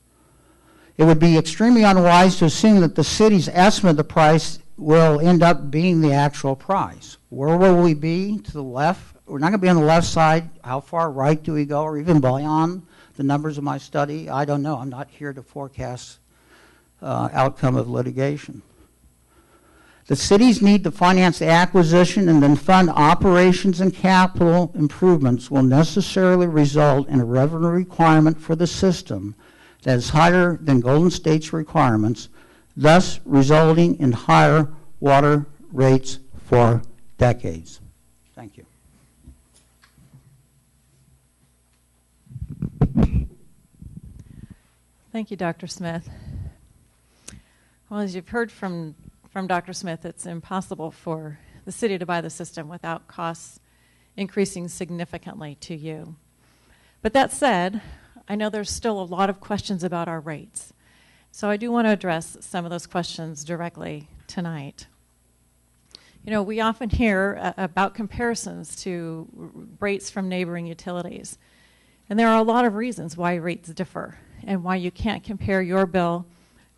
It would be extremely unwise to assume that the city's estimate of the price will end up being the actual price. Where will we be? To the left? We're not going to be on the left side. How far right do we go, or even beyond the numbers of my study? I don't know. I'm not here to forecast outcome of litigation. The cities need to finance the acquisition and then fund operations and capital improvements will necessarily result in a revenue requirement for the system that is higher than Golden State's requirements, thus resulting in higher water rates for decades. Thank you. Thank you, Dr. Smith. Well, as you've heard from Dr. Smith, it's impossible for the city to buy the system without costs increasing significantly to you. But that said, I know there's still a lot of questions about our rates. So I do want to address some of those questions directly tonight. You know, we often hear about comparisons to rates from neighboring utilities. And there are a lot of reasons why rates differ and why you can't compare your bill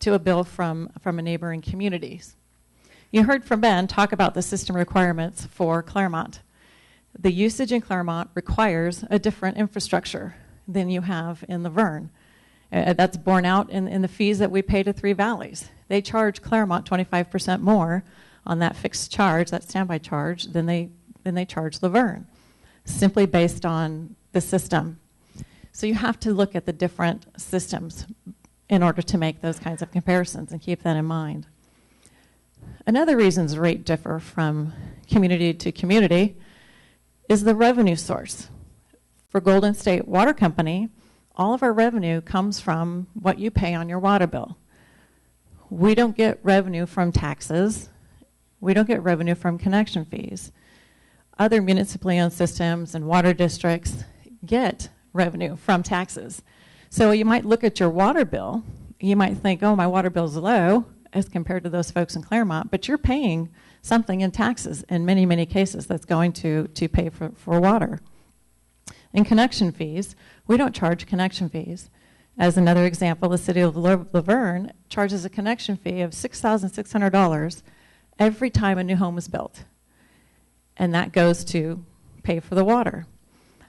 to a bill from a neighboring communities. You heard from Ben talk about the system requirements for Claremont. The usage in Claremont requires a different infrastructure than you have in the Verne. That's borne out in the fees that we pay to Three Valleys. They charge Claremont 25% more on that fixed charge, that standby charge, than they charge the Verne, simply based on the system. So you have to look at the different systems in order to make those kinds of comparisons and keep that in mind. Another reason rates differ from community to community is the revenue source. For Golden State Water Company, all of our revenue comes from what you pay on your water bill. We don't get revenue from taxes. We don't get revenue from connection fees. Other municipally owned systems and water districts get revenue from taxes. So you might look at your water bill, you might think, oh, my water bill's low as compared to those folks in Claremont, but you're paying something in taxes in many, many cases that's going to pay for water. In connection fees, we don't charge connection fees. As another example, the city of Laverne charges a connection fee of $6,600 every time a new home is built. And that goes to pay for the water.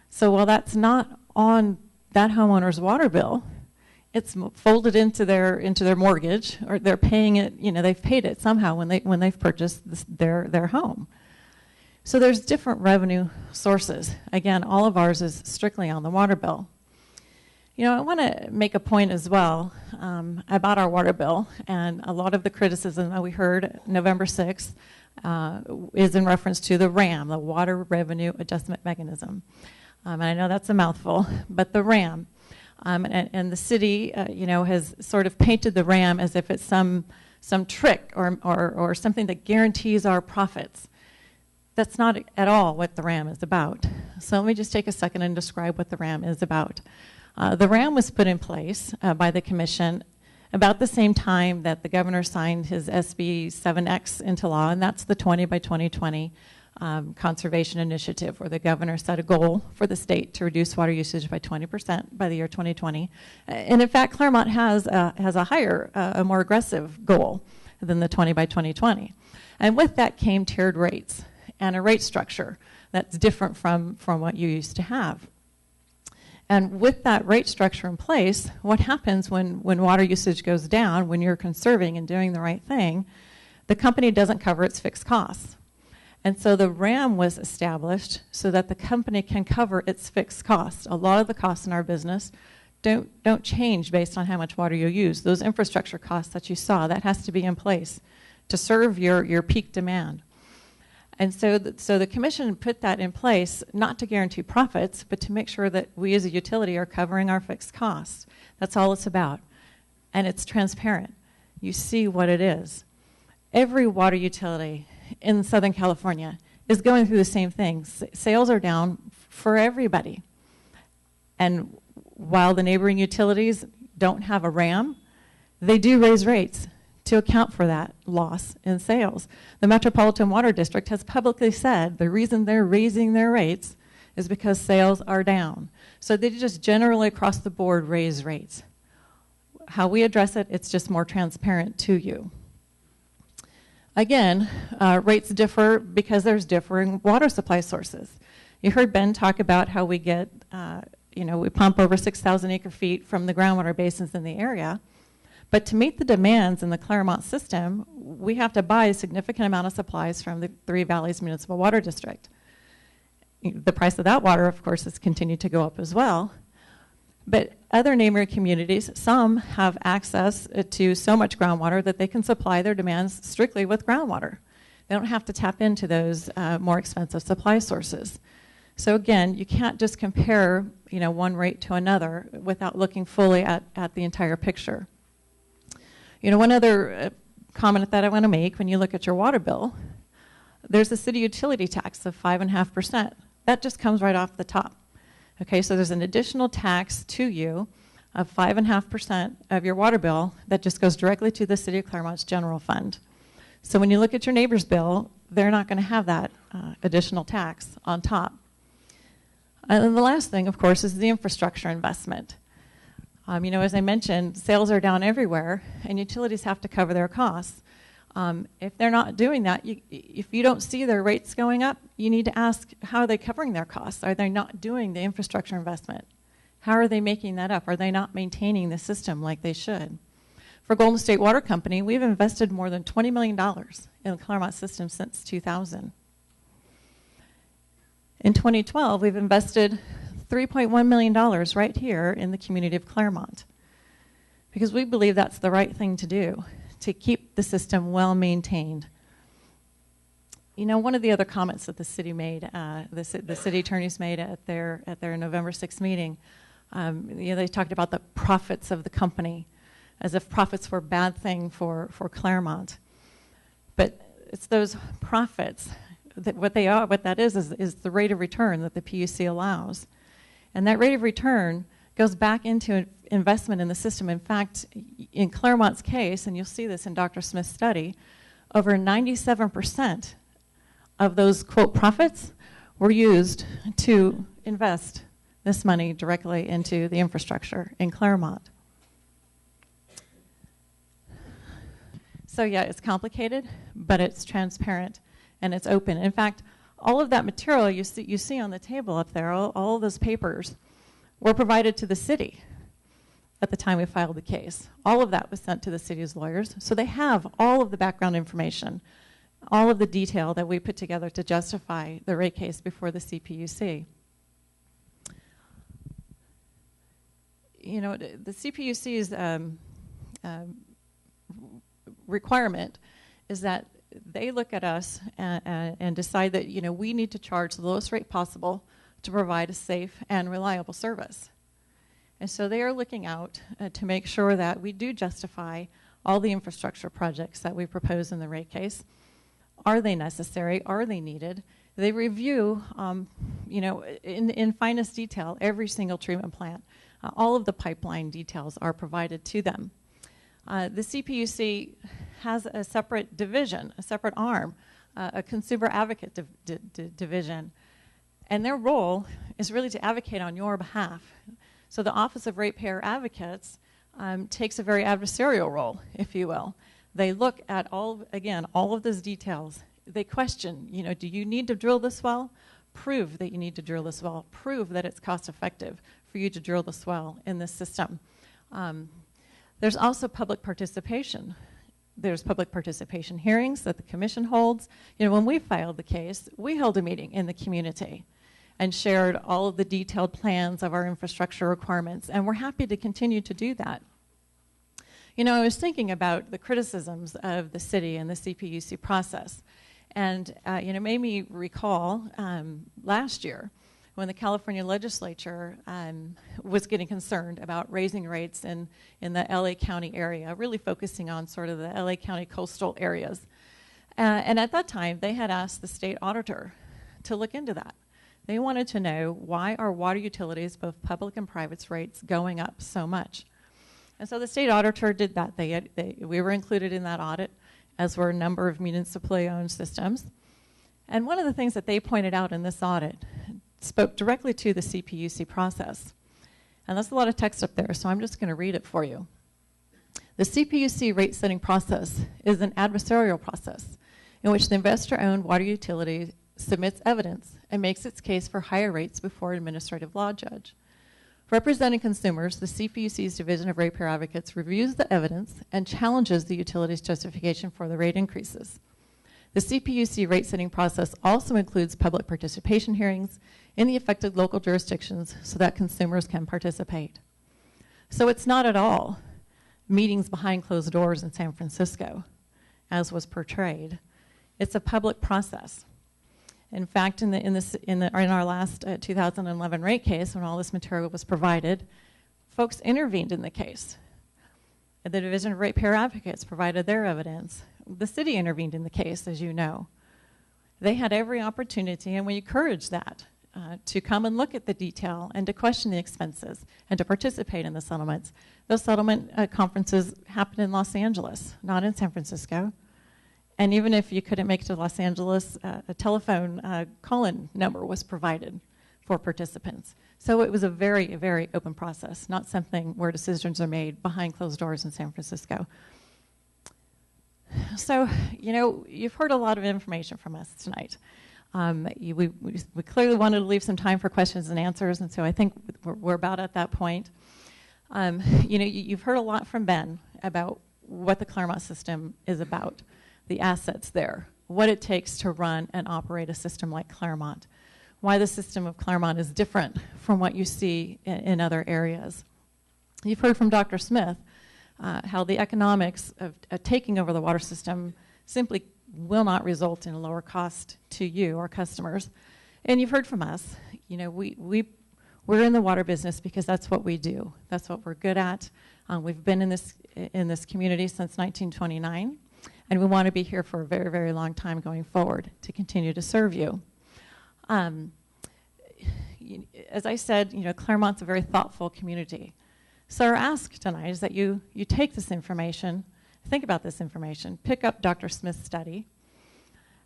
So while that's not on that homeowner's water bill, it's folded into their mortgage, or they're paying it, they've paid it somehow when they've purchased their home. So there's different revenue sources. Again, all of ours is strictly on the water bill. I want to make a point as well about our water bill, and a lot of the criticism that we heard November 6th is in reference to the RAM, the Water Revenue Adjustment Mechanism. And I know that's a mouthful, but the RAM. And the city, has sort of painted the RAM as if it's some trick or something that guarantees our profits. That's not at all what the RAM is about. So let me just take a second and describe what the RAM is about. The RAM was put in place by the commission about the same time that the governor signed his SB 7X into law, and that's the 20 by 2020 conservation initiative, where the governor set a goal for the state to reduce water usage by 20% by the year 2020. And in fact, Claremont has a higher, a more aggressive goal than the 20 by 2020. And with that came tiered rates and a rate structure that's different from what you used to have. And with that rate structure in place, what happens when water usage goes down, when you're conserving and doing the right thing, the company doesn't cover its fixed costs. And so the RAM was established so that the company can cover its fixed costs. A lot of the costs in our business don't change based on how much water you use. Those infrastructure costs that you saw, that has to be in place to serve your peak demand. And so the commission put that in place not to guarantee profits, but to make sure that we as a utility are covering our fixed costs. That's all it's about. And it's transparent. You see what it is. Every water utility in Southern California is going through the same thing. Sales are down for everybody. And while the neighboring utilities don't have a RAM, they do raise rates to account for that loss in sales. The Metropolitan Water District has publicly said the reason they're raising their rates is because sales are down. So they just generally across the board raise rates. How we address it, it's just more transparent to you. Again, rates differ because there's differing water supply sources. You heard Ben talk about how we get, we pump over 6,000 acre feet from the groundwater basins in the area. But to meet the demands in the Claremont system, we have to buy a significant amount of supplies from the Three Valleys Municipal Water District. The price of that water, of course, has continued to go up as well. But other neighboring communities, some have access to so much groundwater that they can supply their demands strictly with groundwater. They don't have to tap into those more expensive supply sources. So again, you can't just compare one rate to another without looking fully at the entire picture. One other comment that I want to make, when you look at your water bill, there's a city utility tax of 5.5%. That just comes right off the top. Okay, so there's an additional tax to you of 5.5% of your water bill that just goes directly to the City of Claremont's general fund. So when you look at your neighbor's bill, they're not going to have that additional tax on top. And then the last thing, of course, is the infrastructure investment. As I mentioned, sales are down everywhere, and utilities have to cover their costs. If they're not doing that, if you don't see their rates going up, you need to ask, how are they covering their costs? Are they not doing the infrastructure investment? How are they making that up? Are they not maintaining the system like they should? For Golden State Water Company, we've invested more than $20 million in the Claremont system since 2000. In 2012, we've invested $3.1 million right here in the community of Claremont, because we believe that's the right thing to do, to keep the system well maintained. You know, one of the other comments that the city made, the city attorneys made at their November 6th meeting, you know, they talked about the profits of the company, as if profits were a bad thing for Claremont. But it's those profits that what that is the rate of return that the PUC allows. And that rate of return goes back into investment in the system. In fact, in Claremont's case, and you'll see this in Dr. Smith's study, over 97% of those, quote, profits were used to invest this money directly into the infrastructure in Claremont. So yeah, it's complicated, but it's transparent and it's open. In fact, all of that material you see on the table up there, all of those papers, were provided to the city at the time we filed the case. All of that was sent to the city's lawyers, so they have all of the background information, all of the detail that we put together to justify the rate case before the CPUC. You know, the CPUC's requirement is that they look at us and decide that, you know, we need to charge the lowest rate possible to provide a safe and reliable service. And so they are looking out to make sure that we do justify all the infrastructure projects that we propose in the rate case. Are they necessary? Are they needed? They review, you know, in finest detail, every single treatment plant. All of the pipeline details are provided to them. The CPUC has a separate division, a separate arm, a consumer advocate division. And their role is really to advocate on your behalf. So the Office of Ratepayer Advocates takes a very adversarial role, if you will. They look at all of those details. They question, you know, do you need to drill this well? Prove that you need to drill this well. Prove that it's cost effective for you to drill this well in this system. There's also public participation. There's public participation hearings that the commission holds. You know, when we filed the case, we held a meeting in the community and shared all of the detailed plans of our infrastructure requirements, and we're happy to continue to do that. You know, I was thinking about the criticisms of the city and the CPUC process, and you know, made me recall last year when the California legislature was getting concerned about raising rates in the LA County area, really focusing on sort of the LA County coastal areas. And at that time, they had asked the state auditor to look into that. They wanted to know, why are water utilities, both public and private rates, going up so much? And so the state auditor did that. We were included in that audit, as were a number of municipally owned systems. And one of the things that they pointed out in this audit spoke directly to the CPUC process. And that's a lot of text up there, so I'm just going to read it for you. The CPUC rate setting process is an adversarial process in which the investor-owned water utility submits evidence and makes its case for higher rates before an administrative law judge. Representing consumers, the CPUC's Division of Ratepayer Advocates reviews the evidence and challenges the utility's justification for the rate increases. The CPUC rate setting process also includes public participation hearings in the affected local jurisdictions so that consumers can participate. So it's not at all meetings behind closed doors in San Francisco, as was portrayed. It's a public process. In fact, in our last 2011 rate case, when all this material was provided, folks intervened in the case. The Division of Ratepayer Advocates provided their evidence. The city intervened in the case, as you know. They had every opportunity, and we encourage that, to come and look at the detail and to question the expenses and to participate in the settlements. Those settlement conferences happened in Los Angeles, not in San Francisco. And even if you couldn't make it to Los Angeles, a telephone call-in number was provided for participants. So it was a very, very open process, not something where decisions are made behind closed doors in San Francisco. So, you know, you've heard a lot of information from us tonight. We clearly wanted to leave some time for questions and answers, and so I think we're about at that point. You know, you've heard a lot from Ben about what the Claremont system is about, the assets there, what it takes to run and operate a system like Claremont, why the system of Claremont is different from what you see in other areas. You've heard from Dr. Smith how the economics of taking over the water system simply will not result in a lower cost to you, our customers. And you've heard from us, you know, we're in the water business because that's what we do. That's what we're good at. We've been in this community since 1929, and we want to be here for a very, very long time going forward to continue to serve you. As I said, you know, Claremont's a very thoughtful community. So our ask tonight is that you take this information, think about this information, pick up Dr. Smith's study.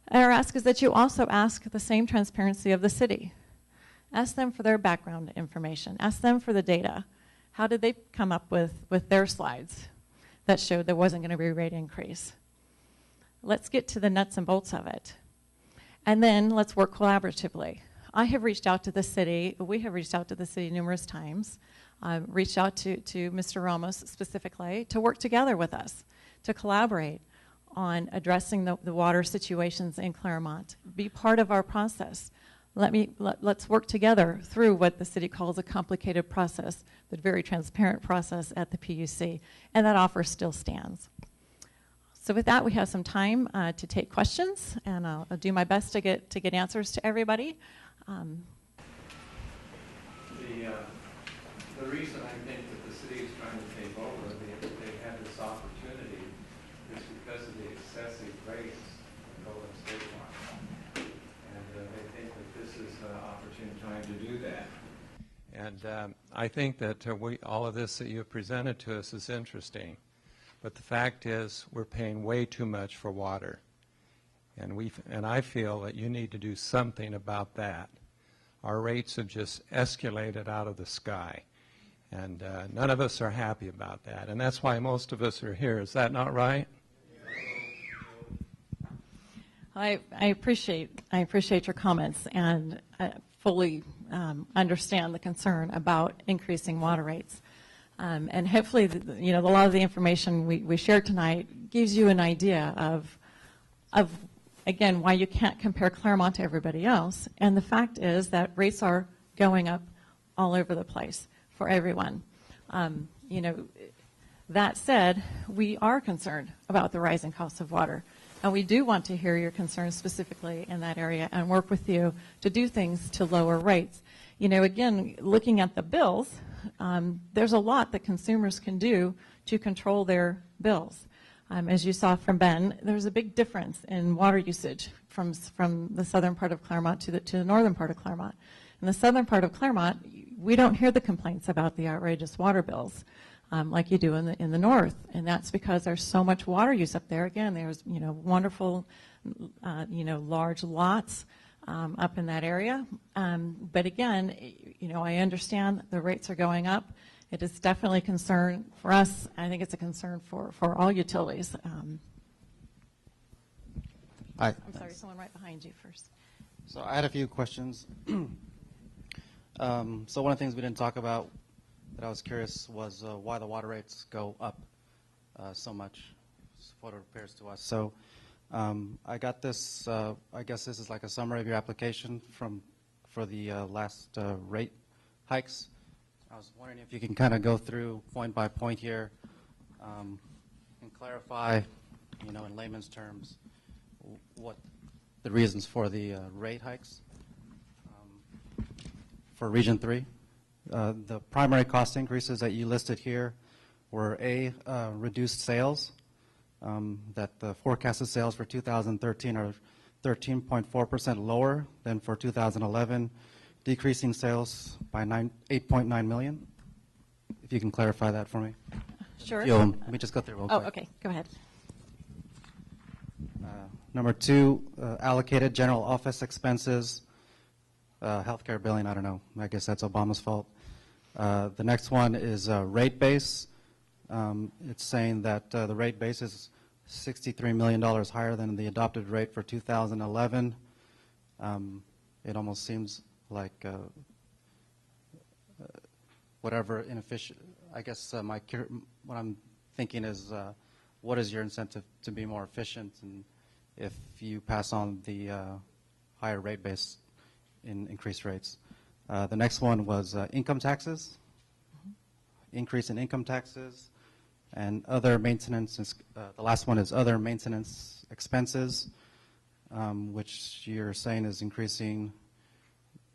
And our ask is that you also ask the same transparency of the city. Ask them for their background information. Ask them for the data. How did they come up with their slides that showed there wasn't going to be a rate increase? Let's get to the nuts and bolts of it. And then let's work collaboratively. I have reached out to the city. We have reached out to the city numerous times. Reached out to Mr. Ramos specifically to work together with us, to collaborate on addressing the water situations in Claremont. Be part of our process. Let's work together through what the city calls a complicated process, but very transparent process at the PUC, and that offer still stands. So with that, we have some time to take questions, and I'll do my best to get answers to everybody. The reason I think that the city is trying to take over, they have this opportunity, is because of the excessive rates in Golden State Line. And they think that this is an opportunity time to do that. And I think that all of this that you've presented to us is interesting. But the fact is we're paying way too much for water. And I feel that you need to do something about that. Our rates have just escalated out of the sky. And none of us are happy about that. And that's why most of us are here. Is that not right? I appreciate your comments, and I fully understand the concern about increasing water rates. And hopefully, you know, a lot of the information we shared tonight gives you an idea of again, why you can't compare Claremont to everybody else. And the fact is that rates are going up all over the place for everyone. You know, that said, we are concerned about the rising costs of water. And we do want to hear your concerns specifically in that area and work with you to do things to lower rates. You know, again, looking at the bills, there's a lot that consumers can do to control their bills. As you saw from Ben, there's a big difference in water usage from the southern part of Claremont to the northern part of Claremont. In the southern part of Claremont, we don't hear the complaints about the outrageous water bills like you do in the north, and that's because there's so much water use up there. Again, there's wonderful large lots up in that area. But again, I understand the rates are going up. It is definitely a concern for us. I think it's a concern for all utilities. Hi. I'm sorry, someone right behind you first. So I had a few questions. So one of the things we didn't talk about that I was curious was why the water rates go up so much, what it appears to us. So I got this, I guess this is like a summary of your application for the last rate hikes. I was wondering if you can kind of go through point by point here and clarify, in layman's terms, what the reasons for the rate hikes for Region 3. The primary cost increases that you listed here were reduced sales, that the forecasted sales for 2013 are 13.4% lower than for 2011, decreasing sales by 8.9 million. If you can clarify that for me. Sure. Let me just go through real quick. Oh, okay. Go ahead. Number 2, allocated general office expenses, healthcare billing, I don't know. I guess that's Obama's fault. The next one is rate base. It's saying that the rate base is $63 million higher than the adopted rate for 2011. It almost seems like whatever inefficient. I guess what I'm thinking is, what is your incentive to be more efficient, and if you pass on the higher rate base in increased rates. The next one was income taxes. Increase in income taxes. And other maintenance, the last one is other maintenance expenses, which you're saying is increasing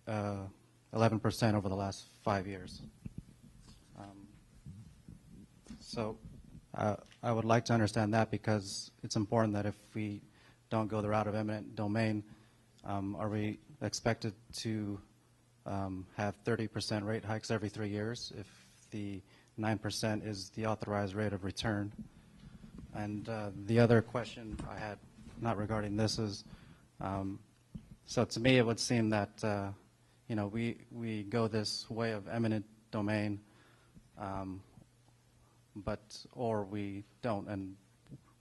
11% over the last 5 years. So I would like to understand that, because it's important that if we don't go the route of eminent domain, are we expected to have 30% rate hikes every 3 years if the 9% is the authorized rate of return? And the other question I had, not regarding this, is so to me it would seem that we go this way of eminent domain, or we don't, and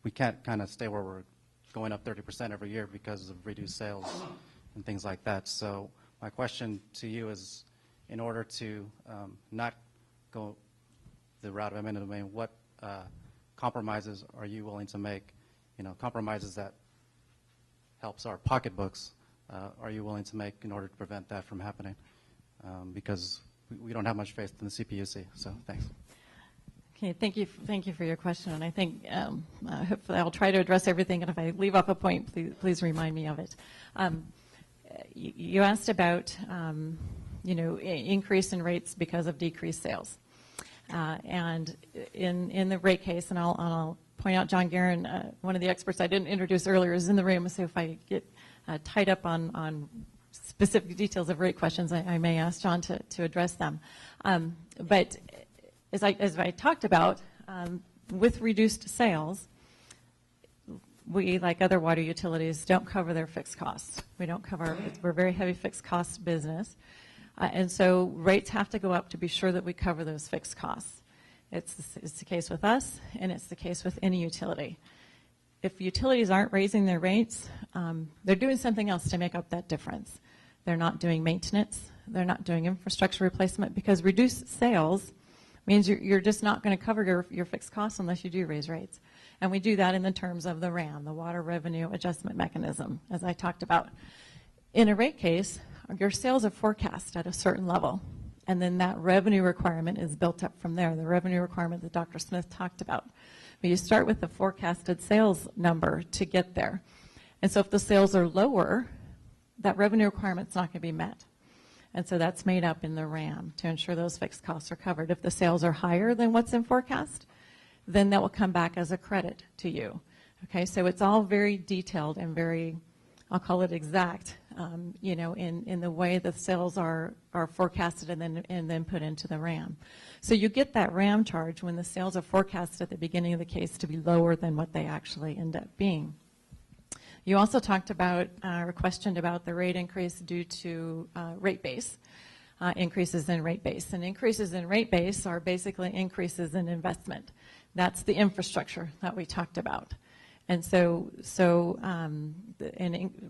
we can't kind of stay where we're going up 30% every year because of reduced sales and things like that. So my question to you is, in order to not go the route of eminent domain, what compromises are you willing to make? Compromises that helps our pocketbooks, are you willing to make in order to prevent that from happening? Because we don't have much faith in the CPUC. So thanks. Okay, thank you for your question, and I think hopefully I'll try to address everything, and if I leave off a point, please remind me of it. You asked about increase in rates because of decreased sales, and in the rate case, and I'll point out John Guerin, one of the experts I didn't introduce earlier, is in the room, so if I get tied up on specific details of rate questions, I may ask John to address them. But as I talked about, with reduced sales, we, like other water utilities, don't cover their fixed costs. We're a very heavy fixed cost business. And so rates have to go up to be sure that we cover those fixed costs. It's the case with us, and it's the case with any utility. If utilities aren't raising their rates, they're doing something else to make up that difference. They're not doing maintenance. They're not doing infrastructure replacement, because reduced sales means you're just not going to cover your fixed costs unless you do raise rates. And we do that in the terms of the RAM, the Water Revenue Adjustment Mechanism, as I talked about. In a rate case, your sales are forecast at a certain level, and then that revenue requirement is built up from there, the revenue requirement that Dr. Smith talked about. But you start with the forecasted sales number to get there. And so if the sales are lower, that revenue requirement's not going to be met. And so that's made up in the RAM to ensure those fixed costs are covered. If the sales are higher than what's in forecast, then that will come back as a credit to you. Okay, so it's all very detailed and very, I'll call it exact, in the way the sales are forecasted and then put into the RAM. So you get that RAM charge when the sales are forecasted at the beginning of the case to be lower than what they actually end up being. You also talked about or questioned about the rate increase due to rate base, increases in rate base. And increases in rate base are basically increases in investment. That's the infrastructure that we talked about. And so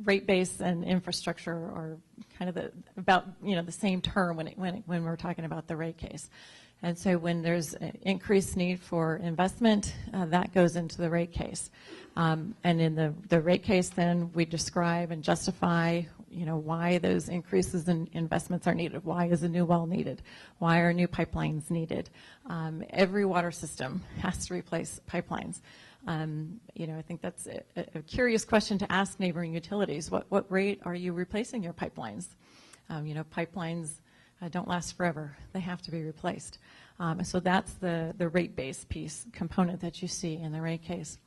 rate base and infrastructure are kind of the same term when we're talking about the rate case. And so when there's an increased need for investment, that goes into the rate case. And in the rate case, then we describe and justify, why those increases in investments are needed. Why is a new well needed? Why are new pipelines needed? Every water system has to replace pipelines. I think that's a curious question to ask neighboring utilities. What rate are you replacing your pipelines? Pipelines don't last forever. They have to be replaced. So that's the rate base piece component that you see in the rate case.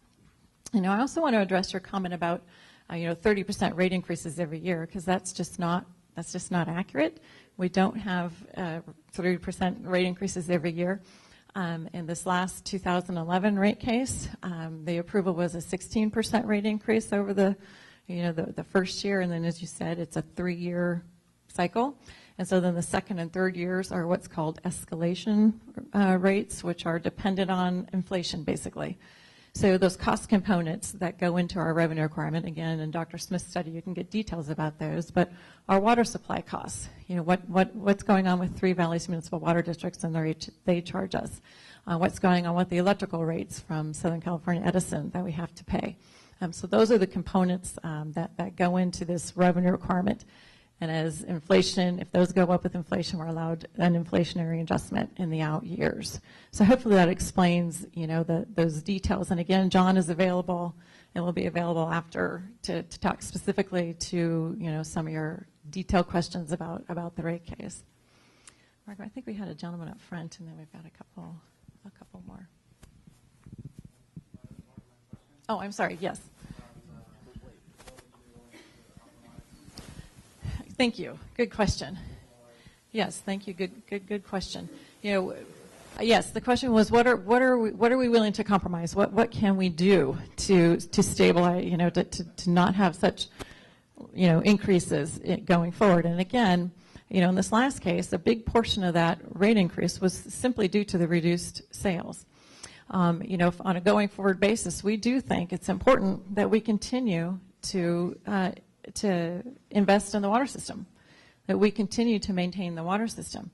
I also want to address your comment about 30% rate increases every year, because that's just not accurate. We don't have 30% rate increases every year. In this last 2011 rate case, the approval was a 16% rate increase over the first year, and then, as you said, it's a 3-year cycle. And so then the second and third years are what's called escalation rates, which are dependent on inflation, basically. So those cost components that go into our revenue requirement, again, in Dr. Smith's study, you can get details about those, but our water supply costs, what's going on with Three Valleys Municipal Water Districts and they charge us. What's going on with the electrical rates from Southern California Edison that we have to pay. So those are the components that go into this revenue requirement. And as inflation, if those go up with inflation, we're allowed an inflationary adjustment in the out years. So hopefully that explains, those details. And again, John is available and will be available after to talk specifically to, some of your detailed questions about the rate case. Margaret, I think we had a gentleman up front, and then we've got a couple more. Oh, I'm sorry. Yes. Thank you. Good question. Yes, thank you. Good question. Yes, the question was, what are we willing to compromise? What can we do to stabilize? To not have such increases going forward. And again, in this last case, a big portion of that rate increase was simply due to the reduced sales. On a going forward basis, we do think it's important that we continue to invest in the water system, that we continue to maintain the water system.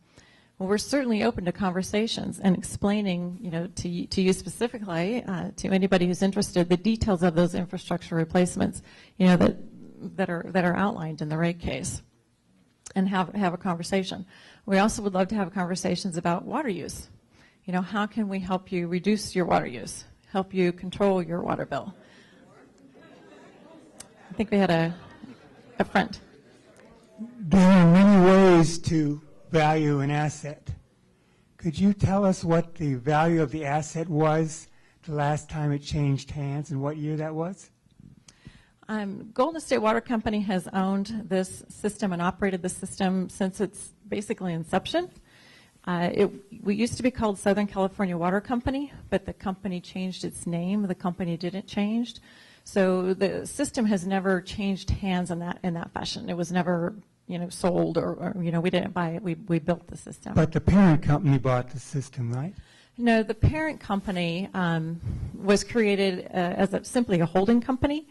Well, we're certainly open to conversations and explaining, to you specifically, to anybody who's interested, the details of those infrastructure replacements, that are outlined in the rate case, and have a conversation. We also would love to have conversations about water use. How can we help you reduce your water use, help you control your water bill? I think we had a friend. There are many ways to value an asset. Could you tell us what the value of the asset was the last time it changed hands and what year that was? Golden State Water Company has owned this system and operated the system since its basically inception. We used to be called Southern California Water Company, but the company changed its name. The company didn't change. So the system has never changed hands in that fashion. It was never sold or we didn't buy it. We built the system. But the parent company bought the system, right? No, the parent company was created as simply a holding company.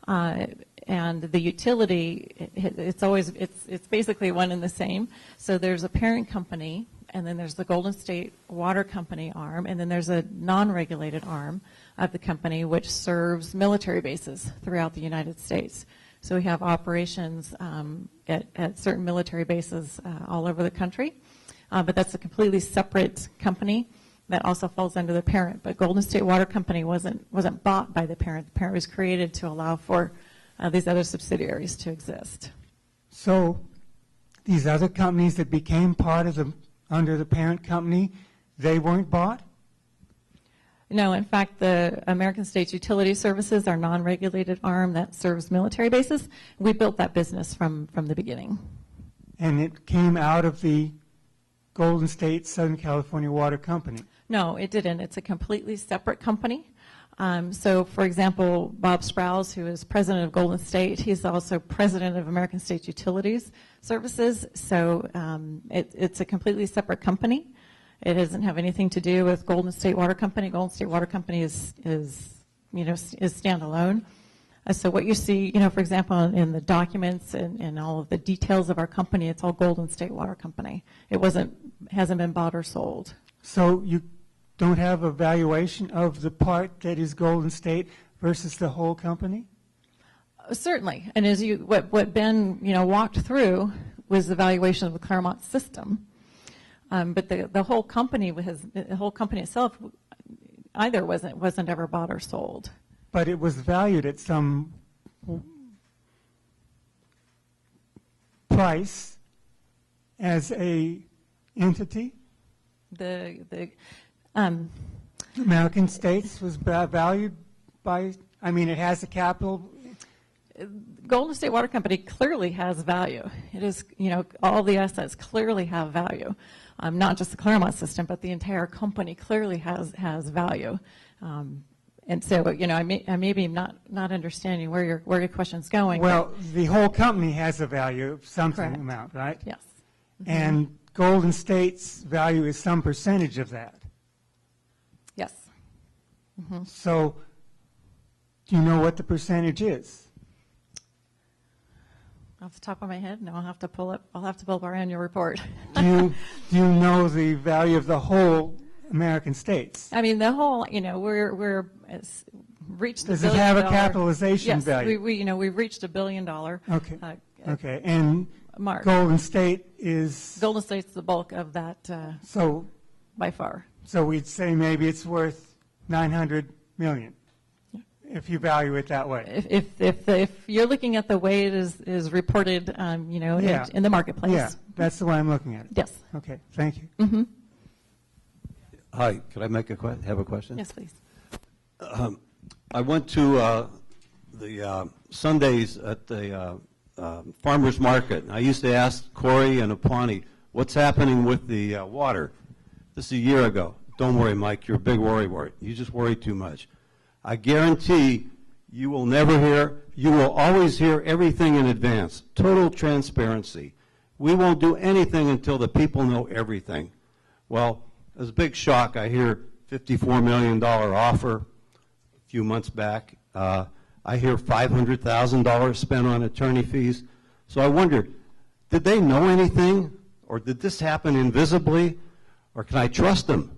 And the utility, it's basically one and the same. So there's a parent company, and then there's the Golden State Water Company arm, and then there's a non-regulated arm of the company which serves military bases throughout the United States. So we have operations at certain military bases all over the country, but that's a completely separate company that also falls under the parent. But Golden State Water Company wasn't bought by the parent. The parent was created to allow for these other subsidiaries to exist. So these other companies that became part of under the parent company, they weren't bought? No, in fact, the American States Utility Services, our non-regulated arm that serves military bases, we built that business from the beginning. And it came out of the Golden State Southern California Water Company? No, it didn't. It's a completely separate company. So, for example, Bob Sprouse, who is president of Golden State, he's also president of American States Utilities Services. So it's a completely separate company. It doesn't have anything to do with Golden State Water Company. Golden State Water Company is standalone. So what you see, for example, in the documents and all of the details of our company, it's all Golden State Water Company. It hasn't been bought or sold. So you don't have a valuation of the part that is Golden State versus the whole company? Certainly. And as what Ben walked through was the valuation of the Claremont system. But the whole company itself either wasn't ever bought or sold. But it was valued at some price as a entity? The American States was valued by, it has a capital. Golden State Water Company clearly has value. It is, all the assets clearly have value. Not just the Claremont system, but the entire company clearly has value. And so, I may be not understanding where your question's going. Well, the whole company has a value of something Correct. amount, right? Yes. Mm-hmm. And Golden State's value is some percentage of that. Yes. Mm-hmm. So, do you know what the percentage is? Off the top of my head, no. I'll have to pull up our annual report. Do you know the value of the whole American States? The whole, we're reached. Does it have a capitalization yes, value? we've reached $1 billion. Okay. Okay. And Mark. Golden State is, Golden State's the bulk of that so by far. we'd say maybe it's worth 900 million, if you value it that way. If you're looking at the way it is reported, Yeah. in the marketplace. Yeah, that's the way I'm looking at it. Yes. Okay, thank you. Hmm. Hi, could I have a question? Yes, please. I went to the Sundays at the farmer's market. I used to ask Corey and Apani, what's happening with the water? This is a year ago. Don't worry, Mike, you're a big worrywart. You just worry too much. I guarantee you will never hear, you will always hear everything in advance. Total transparency. We won't do anything until the people know everything. Well, it was a big shock. I hear $54 million offer a few months back. I hear $500,000 spent on attorney fees. So I wonder, did they know anything? Or did this happen invisibly? Or can I trust them?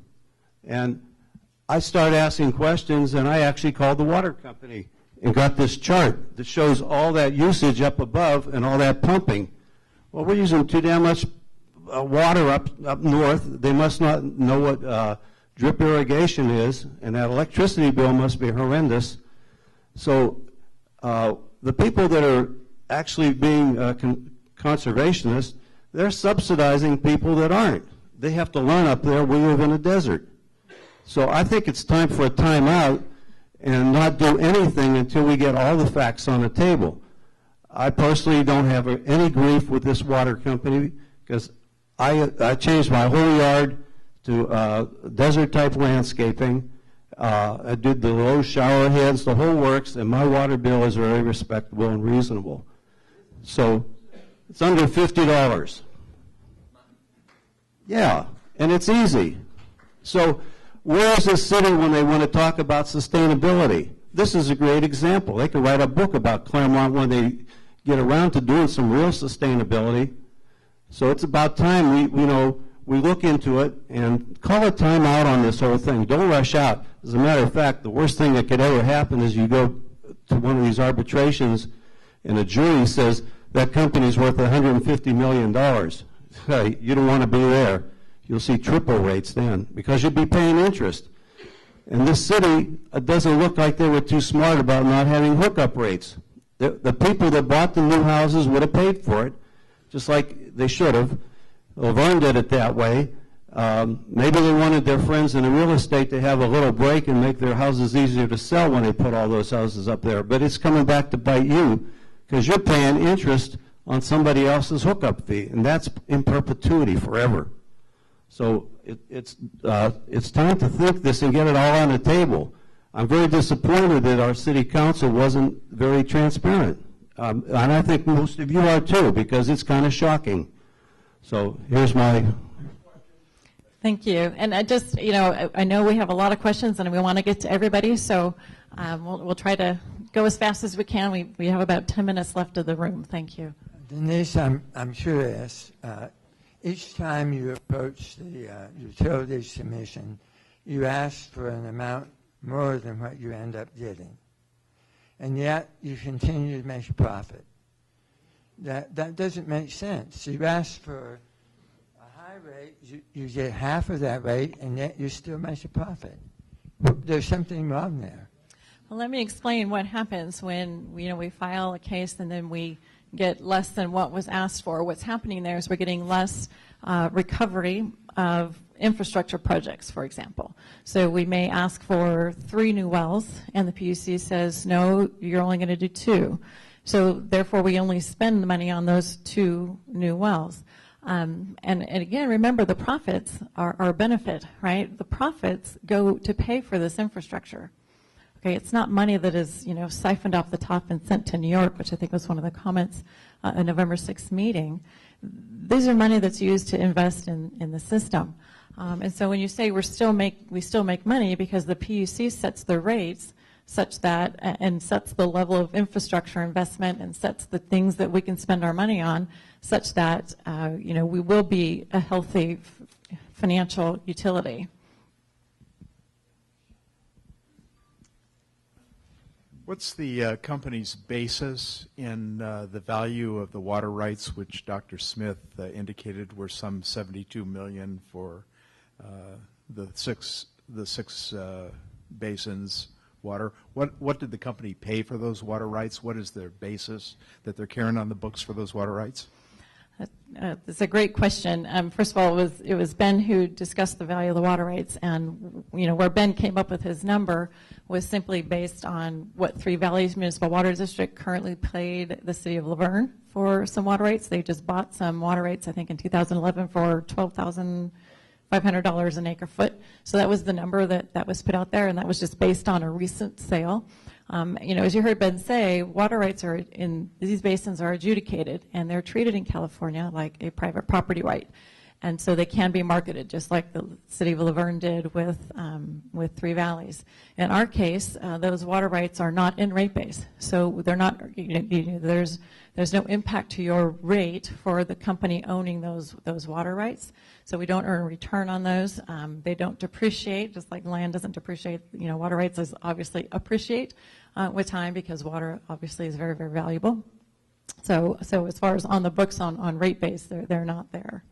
And I started asking questions, and I actually called the water company and got this chart that shows all that usage up above and all that pumping. Well, we're using too damn much water up north. They must not know what drip irrigation is, and that electricity bill must be horrendous. So the people that are actually being conservationists, they're subsidizing people that aren't. They have to learn up there. We live in a desert. So I think it's time for a timeout and not do anything until we get all the facts on the table. I personally don't have any grief with this water company because I changed my whole yard to desert-type landscaping. I did the low shower heads, the whole works, and my water bill is very respectable and reasonable. So it's under $50. Yeah, and it's easy. So where is this city when they want to talk about sustainability? This is a great example. They could write a book about Claremont when they get around to doing some real sustainability. So it's about time we look into it and call a timeout on this whole thing. Don't rush out. As a matter of fact, the worst thing that could ever happen is you go to one of these arbitrations and a jury says that company's worth $150 million. You don't want to be there. You'll see triple rates then because you'll be paying interest. And this city doesn't look like they were too smart about not having hookup rates. The people that bought the new houses would have paid for it, just like they should have. Laverne did it that way. Maybe they wanted their friends in the real estate to have a little break and make their houses easier to sell when they put all those houses up there. But it's coming back to bite you because you're paying interest on somebody else's hookup fee, and that's in perpetuity forever. So it's time to think this and get it all on the table. I'm very disappointed that our city council wasn't very transparent. And I think most of you are too, because it's kind of shocking. So here's my... Thank you. And I just, I know we have a lot of questions and we want to get to everybody, so we'll try to go as fast as we can. We have about 10 minutes left of the room. Thank you. Denise, I'm curious. Each time you approach the Utilities Commission, you ask for an amount more than what you end up getting. And yet, you continue to make a profit. That doesn't make sense. You ask for a high rate, you get half of that rate, and yet you still make a profit. There's something wrong there. Well, let me explain what happens when we file a case and then we get less than what was asked for. What's happening there is we're getting less recovery of infrastructure projects, for example. So we may ask for 3 new wells, and the PUC says, no, you're only going to do 2. So therefore, we only spend the money on those 2 new wells. And again, remember, the profits are our benefit, right? The profits go to pay for this infrastructure. Okay, it's not money that is, siphoned off the top and sent to New York, which I think was one of the comments in November 6th meeting. These are money that's used to invest in the system. And so when you say we still make money because the PUC sets the rates such that, and sets the level of infrastructure investment and sets the things that we can spend our money on such that, we will be a healthy financial utility. What's the company's basis in the value of the water rights, which Dr. Smith indicated were some $72 million for the six basins water? What did the company pay for those water rights? What is their basis that they're carrying on the books for those water rights? That's a great question. First of all, it was Ben who discussed the value of the water rights, and where Ben came up with his number was simply based on what Three Valleys Municipal Water District currently paid the city of Laverne for some water rights. They just bought some water rights, I think, in 2011 for $12,500 an acre foot. So that was the number that was put out there, and that was just based on a recent sale. As you heard Ben say, water rights are in these basins are adjudicated, and they're treated in California like a private property right, and so they can be marketed just like the city of Laverne did with Three Valleys. In our case, those water rights are not in rate base, so they're not. There's no impact to your rate for the company owning those water rights. So we don't earn a return on those. They don't depreciate, just like land doesn't depreciate. Water rights is obviously appreciate with time because water obviously is very, very valuable. So as far as on the books on rate base, they're not there.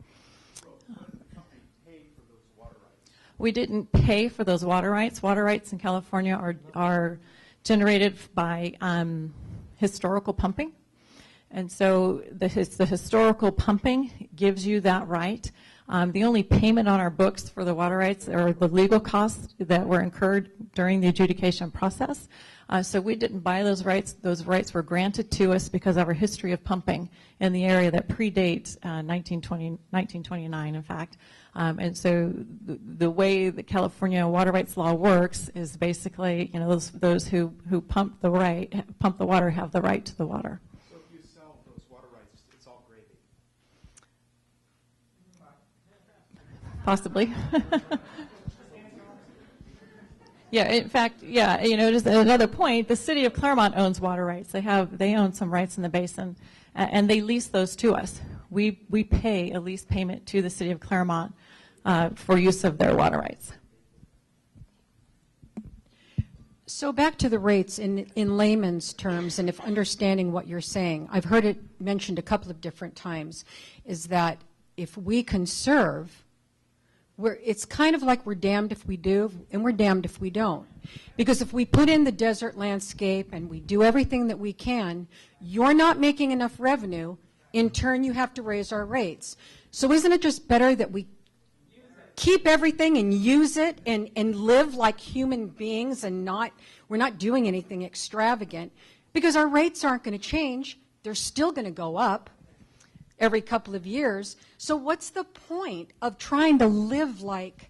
We didn't pay for those water rights. Water rights in California are generated by historical pumping. And so the historical pumping gives you that right. The only payment on our books for the water rights are the legal costs that were incurred during the adjudication process. So we didn't buy those rights. Those rights were granted to us because of our history of pumping in the area that predates 1929, in fact. And so the way the California water rights law works is basically, those who pump the water have the right to the water. So if you sell those water rights, it's all gravy. Possibly. Yeah, in fact, just another point, the city of Claremont owns water rights. They own some rights in the basin, and they lease those to us. We pay a lease payment to the city of Claremont for use of their water rights. So back to the rates in layman's terms, and if understanding what you're saying, I've heard it mentioned a couple of different times, is that if we conserve, it's kind of like we're damned if we do and we're damned if we don't. Because if we put in the desert landscape and we do everything that we can, you're not making enough revenue. In turn, you have to raise our rates. So isn't it just better that we keep everything and use it and live like human beings and we're not doing anything extravagant? Because our rates aren't going to change. They're still going to go up every couple of years. So what's the point of trying to live like,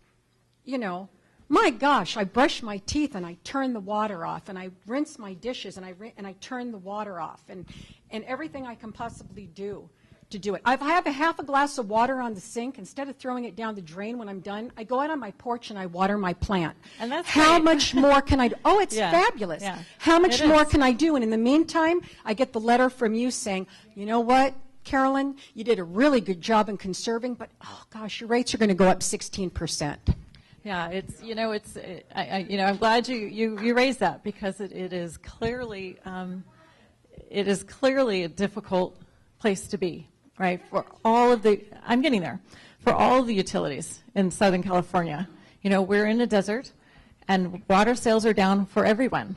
my gosh, I brush my teeth and I turn the water off, and I rinse my dishes and I turn the water off, and everything I can possibly do to do it. If I have a half a glass of water on the sink, instead of throwing it down the drain when I'm done, I go out on my porch and I water my plant. And that's how great. much more can I do? Oh, it's fabulous. Yeah. How much more can I do? And in the meantime, I get the letter from you saying, you know what, Carolyn, you did a really good job in conserving, but oh gosh, your rates are going to go up 16%. Yeah, I'm glad you raised that, because it is clearly a difficult place to be, right? For all of the utilities in Southern California. We're in a desert, and water sales are down for everyone.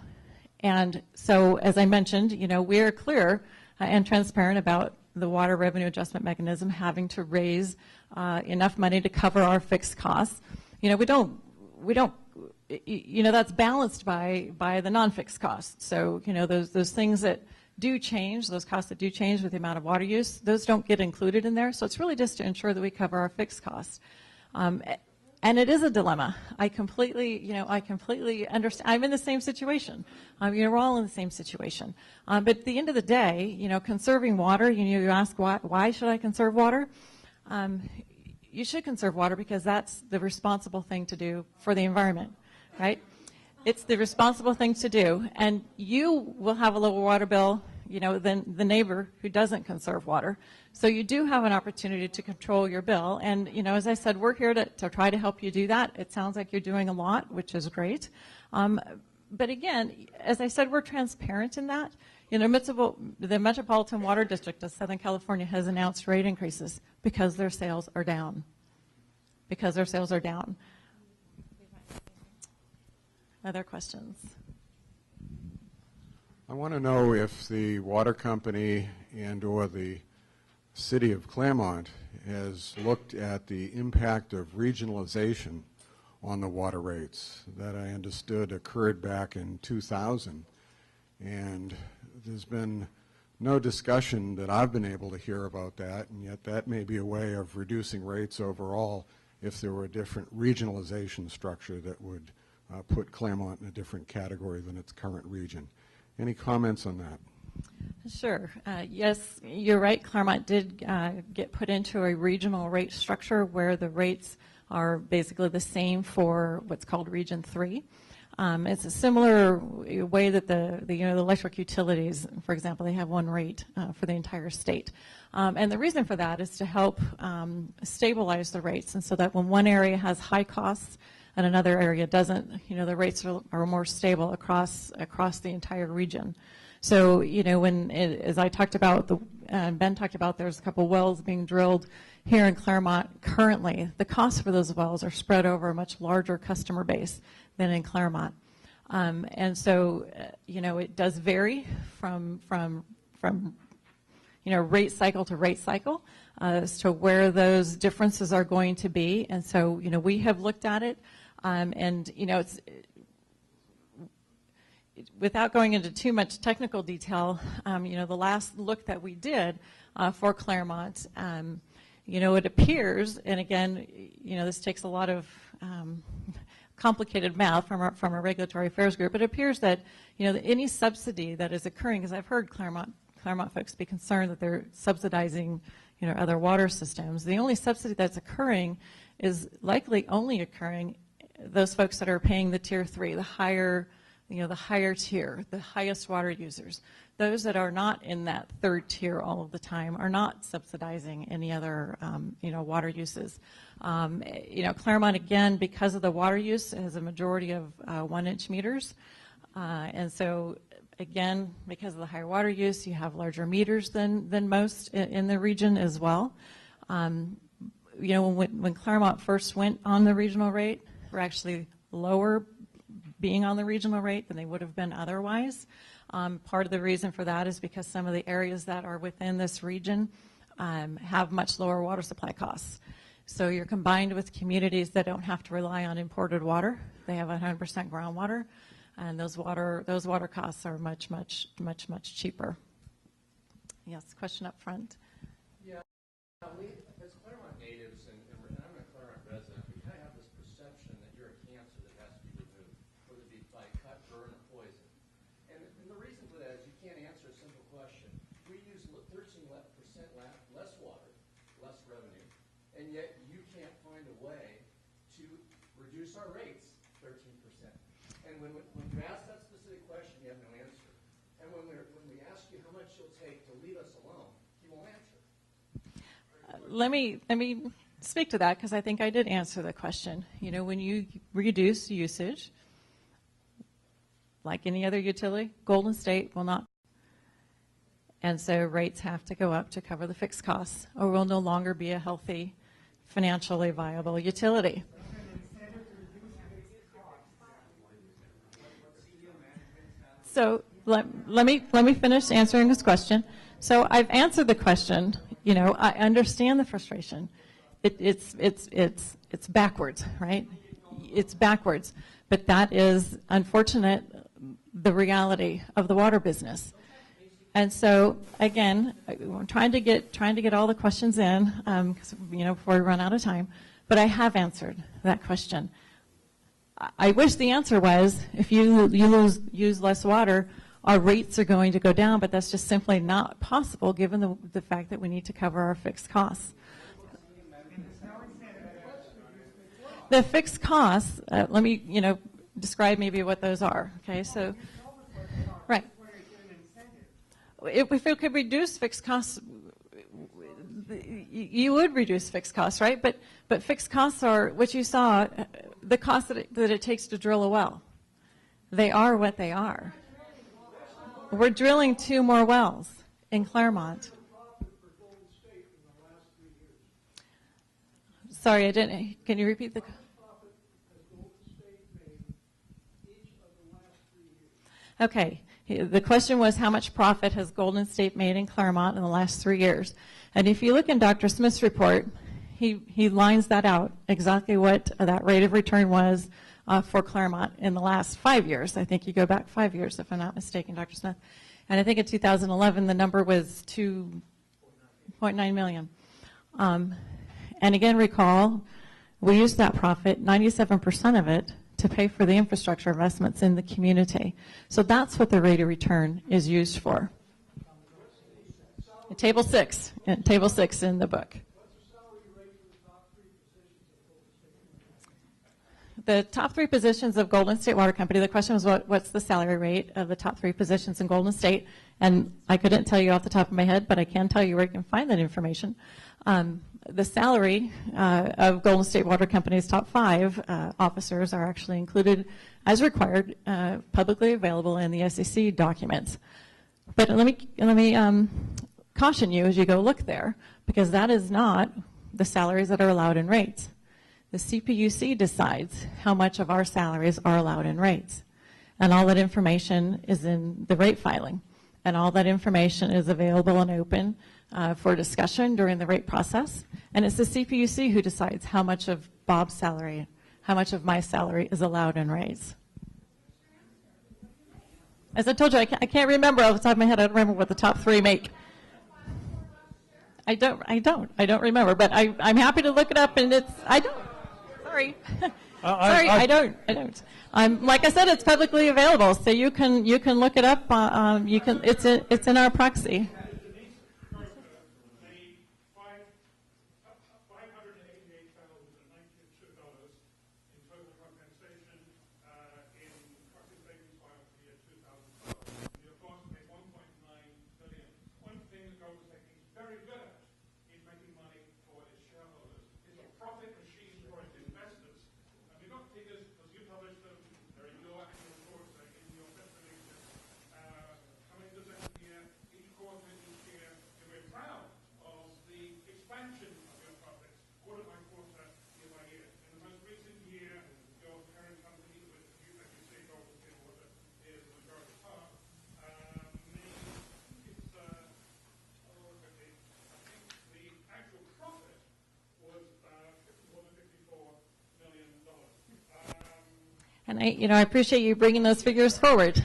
And so, as I mentioned, we're clear and transparent about the water revenue adjustment mechanism having to raise enough money to cover our fixed costs. We don't, that's balanced by the non-fixed costs. So, those things that do change, those costs that do change with the amount of water use, those don't get included in there. So it's really just to ensure that we cover our fixed costs. And it is a dilemma. I completely understand. I'm in the same situation. We're all in the same situation. But at the end of the day, conserving water, you ask why should I conserve water? You should conserve water because that's the responsible thing to do for the environment, right? It's the responsible thing to do. And you will have a lower water bill, than the neighbor who doesn't conserve water. So you do have an opportunity to control your bill. And, as I said, we're here to try to help you do that. It sounds like you're doing a lot, which is great. But again, as I said, we're transparent in that. You know, the Metropolitan Water District of Southern California has announced rate increases because their sales are down. Because their sales are down. Other questions? I want to know if the water company and or the city of Claremont has looked at the impact of regionalization on the water rates that I understood occurred back in 2000. And there's been no discussion that I've been able to hear about that, and yet that may be a way of reducing rates overall if there were a different regionalization structure that would put Claremont in a different category than its current region. Any comments on that? Sure. Yes, you're right. Claremont did get put into a regional rate structure where the rates are basically the same for what's called Region 3. It's a similar way that the electric utilities, for example, they have one rate for the entire state. And the reason for that is to help stabilize the rates, and so that when one area has high costs and another area doesn't, the rates are more stable across the entire region. So, as I talked about, Ben talked about, there's a couple wells being drilled here in Claremont currently. The costs for those wells are spread over a much larger customer base than in Claremont. And so, it does vary from rate cycle to rate cycle as to where those differences are going to be. And so, we have looked at it, and, it's, without going into too much technical detail, the last look that we did for Claremont, it appears, and again, this takes a lot of complicated math from our regulatory affairs group. It appears that any subsidy that is occurring, because I've heard Claremont folks be concerned that they're subsidizing other water systems. The only subsidy that's occurring is likely only occurring those folks that are paying the tier 3, the higher tier, the highest water users. Those that are not in that third tier all of the time are not subsidizing any other, water uses. Claremont, again, because of the water use, has a majority of 1-inch meters. And so, again, because of the higher water use, you have larger meters than most in the region as well. When Claremont first went on the regional rate, we're actually lower being on the regional rate than they would have been otherwise. Part of the reason for that is because some of the areas that are within this region have much lower water supply costs. So you're combined with communities that don't have to rely on imported water. They have 100% groundwater, and those water costs are much cheaper. Yes, question up front. Yeah, as Claremont natives, and I'm a Claremont resident, we kind of have this perception that you're a cancer that has to be removed, whether it be by cut, burn, or poison. And the reason for that is you can't answer a simple question. We use 13% less water, less revenue, and yet you can't find a way to reduce our rates 13%. And when you ask that specific question, you have no answer. And when we ask you how much you'll take to leave us alone, you won't answer. Let me speak to that, because I think I did answer the question. When you reduce usage, like any other utility, Golden State will not. And so rates have to go up to cover the fixed costs, or we'll no longer be a healthy, financially viable utility. So let me finish answering this question. So I've answered the question. I understand the frustration. It's backwards, right? It's backwards, but that is unfortunate. The reality of the water business. And so again, I'm trying to get all the questions in, before we run out of time. But I have answered that question. I wish the answer was, if you use less water, our rates are going to go down, but that's just simply not possible given the fact that we need to cover our fixed costs. The fixed costs, let me, describe maybe what those are. Okay, so, right. If it could reduce fixed costs, you would reduce fixed costs, right? But fixed costs are what you saw, the cost that it takes to drill a well. They are what they are. We're drilling 2 more wells in Claremont. Sorry, I didn't. Can you repeat the? Okay. The question was, how much profit has Golden State made in Claremont in the last 3 years? And if you look in Dr. Smith's report, he lines that out, exactly what that rate of return was for Claremont in the last 5 years. I think you go back 5 years, if I'm not mistaken, Dr. Smith. And I think in 2011, the number was 2.9 million. And again, recall, we used that profit, 97% of it, to pay for the infrastructure investments in the community. So that's what the rate of return is used for. Table 6 in the book. The top 3 positions of Golden State Water Company, the question was what's the salary rate of the top 3 positions in Golden State? And I couldn't tell you off the top of my head, but I can tell you where you can find that information. The salary of Golden State Water Company's top 5 officers are actually included as required, publicly available in the SEC documents. But let me caution you as you go look there, because that is not the salaries that are allowed in rates. The CPUC decides how much of our salaries are allowed in rates. And all that information is in the rate filing. And all that information is available and open for discussion during the rate process. And it's the CPUC who decides how much of Bob's salary, how much of my salary is allowed in rates. As I told you, I can't remember off the top of my head. I don't remember what the top 3 make. I don't remember, but I'm happy to look it up, and I don't. Sorry. Sorry, I don't. Like I said, it's publicly available, so you can look it up. It's in our proxy. And I appreciate you bringing those figures forward.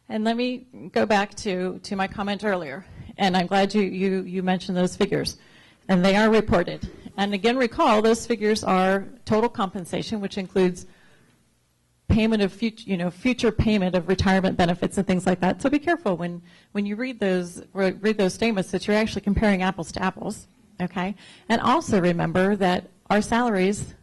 And let me go back to my comment earlier, and I'm glad you mentioned those figures. And they are reported. And again, recall, those figures are total compensation, which includes payment of future payment of retirement benefits and things like that. So be careful when you read those statements that you're actually comparing apples to apples, okay? And also remember that our salaries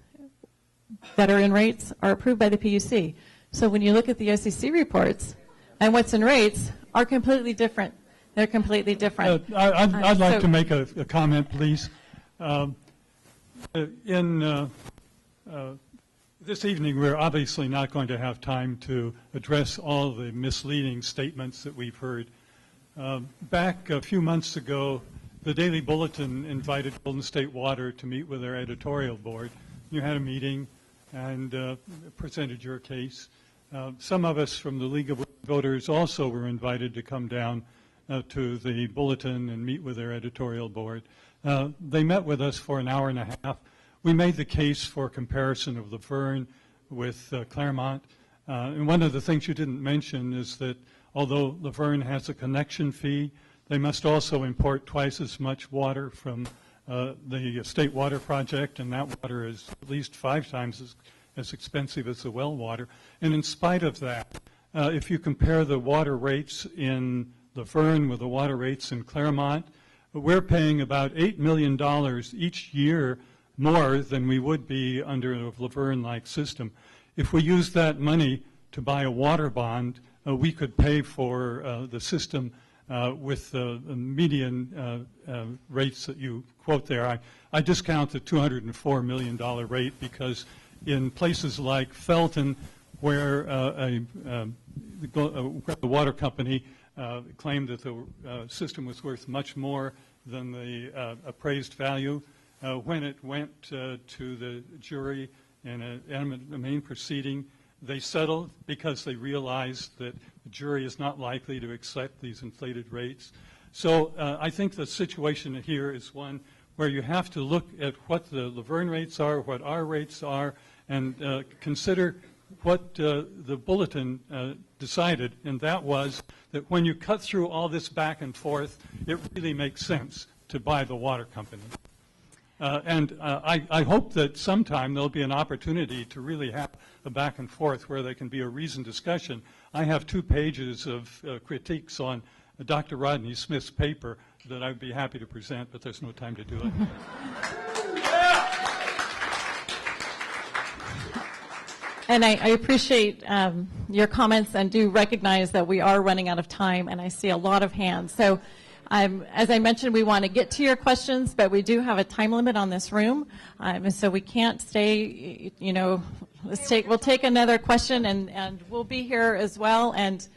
that are in rates are approved by the PUC. So when you look at the SEC reports and what's in rates are completely different. They're completely different. I'd like to make a comment, please. This evening, we're obviously not going to have time to address all the misleading statements that we've heard. Back a few months ago, the Daily Bulletin invited Golden State Water to meet with their editorial board. You had a meeting and presented your case. Some of us from the League of Voters also were invited to come down to the Bulletin and meet with their editorial board. They met with us for an hour and a half. We made the case for comparison of Laverne with Claremont. And one of the things you didn't mention is that although Laverne has a connection fee, they must also import twice as much water from the State Water Project, and that water is at least 5 times as expensive as the well water. And in spite of that, if you compare the water rates in Laverne with the water rates in Claremont, we're paying about $8 million each year more than we would be under a Laverne-like system. If we use that money to buy a water bond, we could pay for the system with the median rates that you quote there. I discount the $204 million rate because in places like Felton, where the water company claimed that the system was worth much more than the appraised value, when it went to the jury in an eminent domain proceeding, they settled because they realized that the jury is not likely to accept these inflated rates. So I think the situation here is one where you have to look at what the Laverne rates are, what our rates are, and consider what the bulletin decided, and that was that when you cut through all this back and forth, it really makes sense to buy the water company. I hope that sometime there'll be an opportunity to really have a back and forth where there can be a reasoned discussion. I have 2 pages of critiques on Dr. Rodney Smith's paper that I'd be happy to present, but there's no time to do it. And I appreciate your comments and do recognize that we are running out of time, and I see a lot of hands. So as I mentioned, we want to get to your questions, but we do have a time limit on this room, and so we can't stay, you know, we'll take another question, and we'll be here as well, and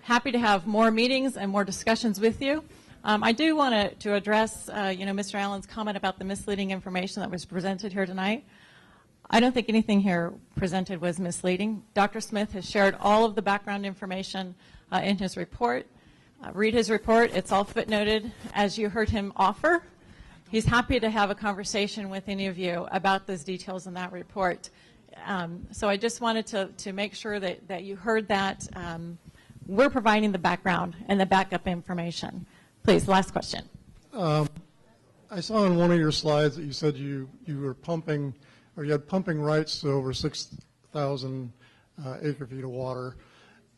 happy to have more meetings and more discussions with you. I do want to address, you know, Mr. Allen's comment about the misleading information that was presented here tonight. I don't think anything here presented was misleading. Dr. Smith has shared all of the background information in his report. Read his report. It's all footnoted, as you heard him offer. He's happy to have a conversation with any of you about those details in that report. So I just wanted to make sure that you heard that. We're providing the background and the backup information. Please, last question. I saw in one of your slides that you said you were pumping, or you had pumping rights to over 6,000 acre-feet of water.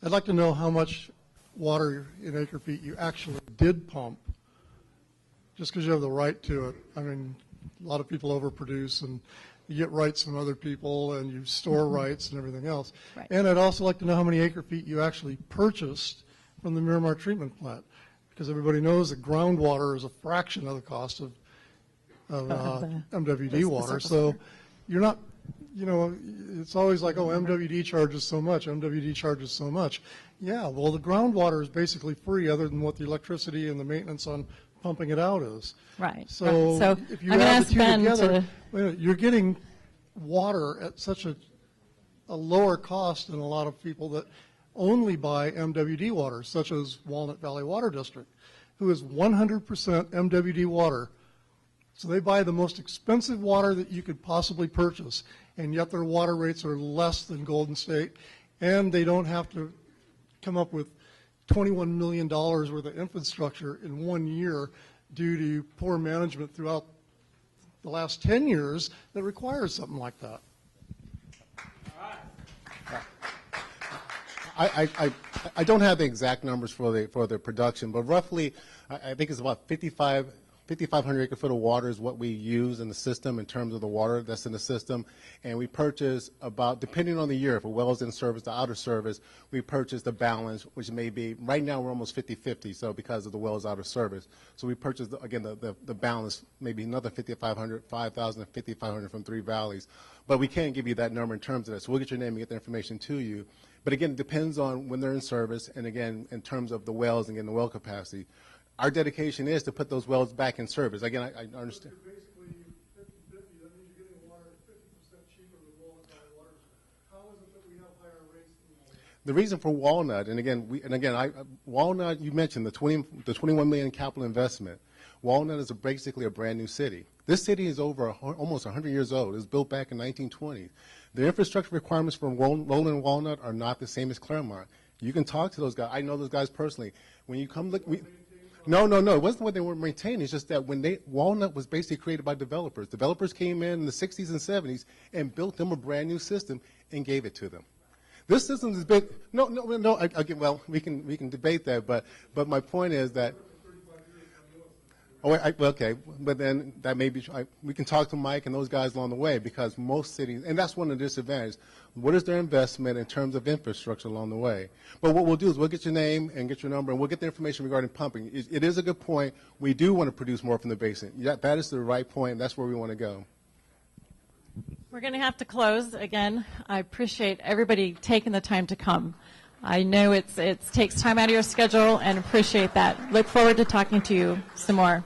I'd like to know how much water in acre-feet you actually did pump, just because you have the right to it. I mean, a lot of people overproduce, and you get rights from other people, and you store rights and everything else. Right. And I'd also like to know how many acre-feet you actually purchased from the Miramar treatment plant, because everybody knows that groundwater is a fraction of the cost of MWD water. So you're not, you know, it's always like, oh, MWD charges so much, MWD charges so much. Yeah, well, the groundwater is basically free other than what the electricity and the maintenance on pumping it out is. Right. So, right. So if you I'm add the two Ben together, you're getting water at such a lower cost than a lot of people that only buy MWD water, such as Walnut Valley Water District, who is 100% MWD water. So they buy the most expensive water that you could possibly purchase, and yet their water rates are less than Golden State, and they don't have to come up with $21 million worth of infrastructure in 1 year due to poor management throughout the last 10 years that requires something like that. I don't have the exact numbers for the production, but roughly I think it's about 5,500 acre-foot of water is what we use in the system in terms of the water that's in the system. And we purchase about, depending on the year, if a well is in service or out of service, we purchase the balance, which may be, right now we're almost 50-50, so because of the wells out of service. So we purchase, again, the balance, maybe another 5,500, 5,000 and 5,500 from Three Valleys. But we can't give you that number in terms of that. So we'll get your name and get the information to you. But again, it depends on when they're in service, and again, in terms of the wells and getting the well capacity. Our dedication is to put those wells back in service. Again, I understand. Basically, 50-50, that means you're getting water 50% cheaper than Walnut Valley Water. How is it that we have higher rates than Walnut? The reason for Walnut, and again, Walnut, you mentioned the 21 million capital investment. Walnut is basically a brand new city. This city is over almost 100 years old. It was built back in 1920. The infrastructure requirements for Roland and Walnut are not the same as Claremont. You can talk to those guys. I know those guys personally. When you come look, no. It wasn't what they weren't maintaining. It's just that when Walnut was basically created by developers. Developers came in the 60s and 70s and built them a brand new system and gave it to them. This system has been again, well, we can debate that, but my point is that Oh, well, okay, but then that may be, we can talk to Mike and those guys along the way, because most cities, and that's one of the disadvantages. What is their investment in terms of infrastructure along the way? But what we'll do is we'll get your name and get your number, and we'll get the information regarding pumping. It is a good point. We do want to produce more from the basin. Yeah, that is the right point. That's where we want to go. We're going to have to close. Again, I appreciate everybody taking the time to come. I know it takes time out of your schedule, and appreciate that. Look forward to talking to you some more.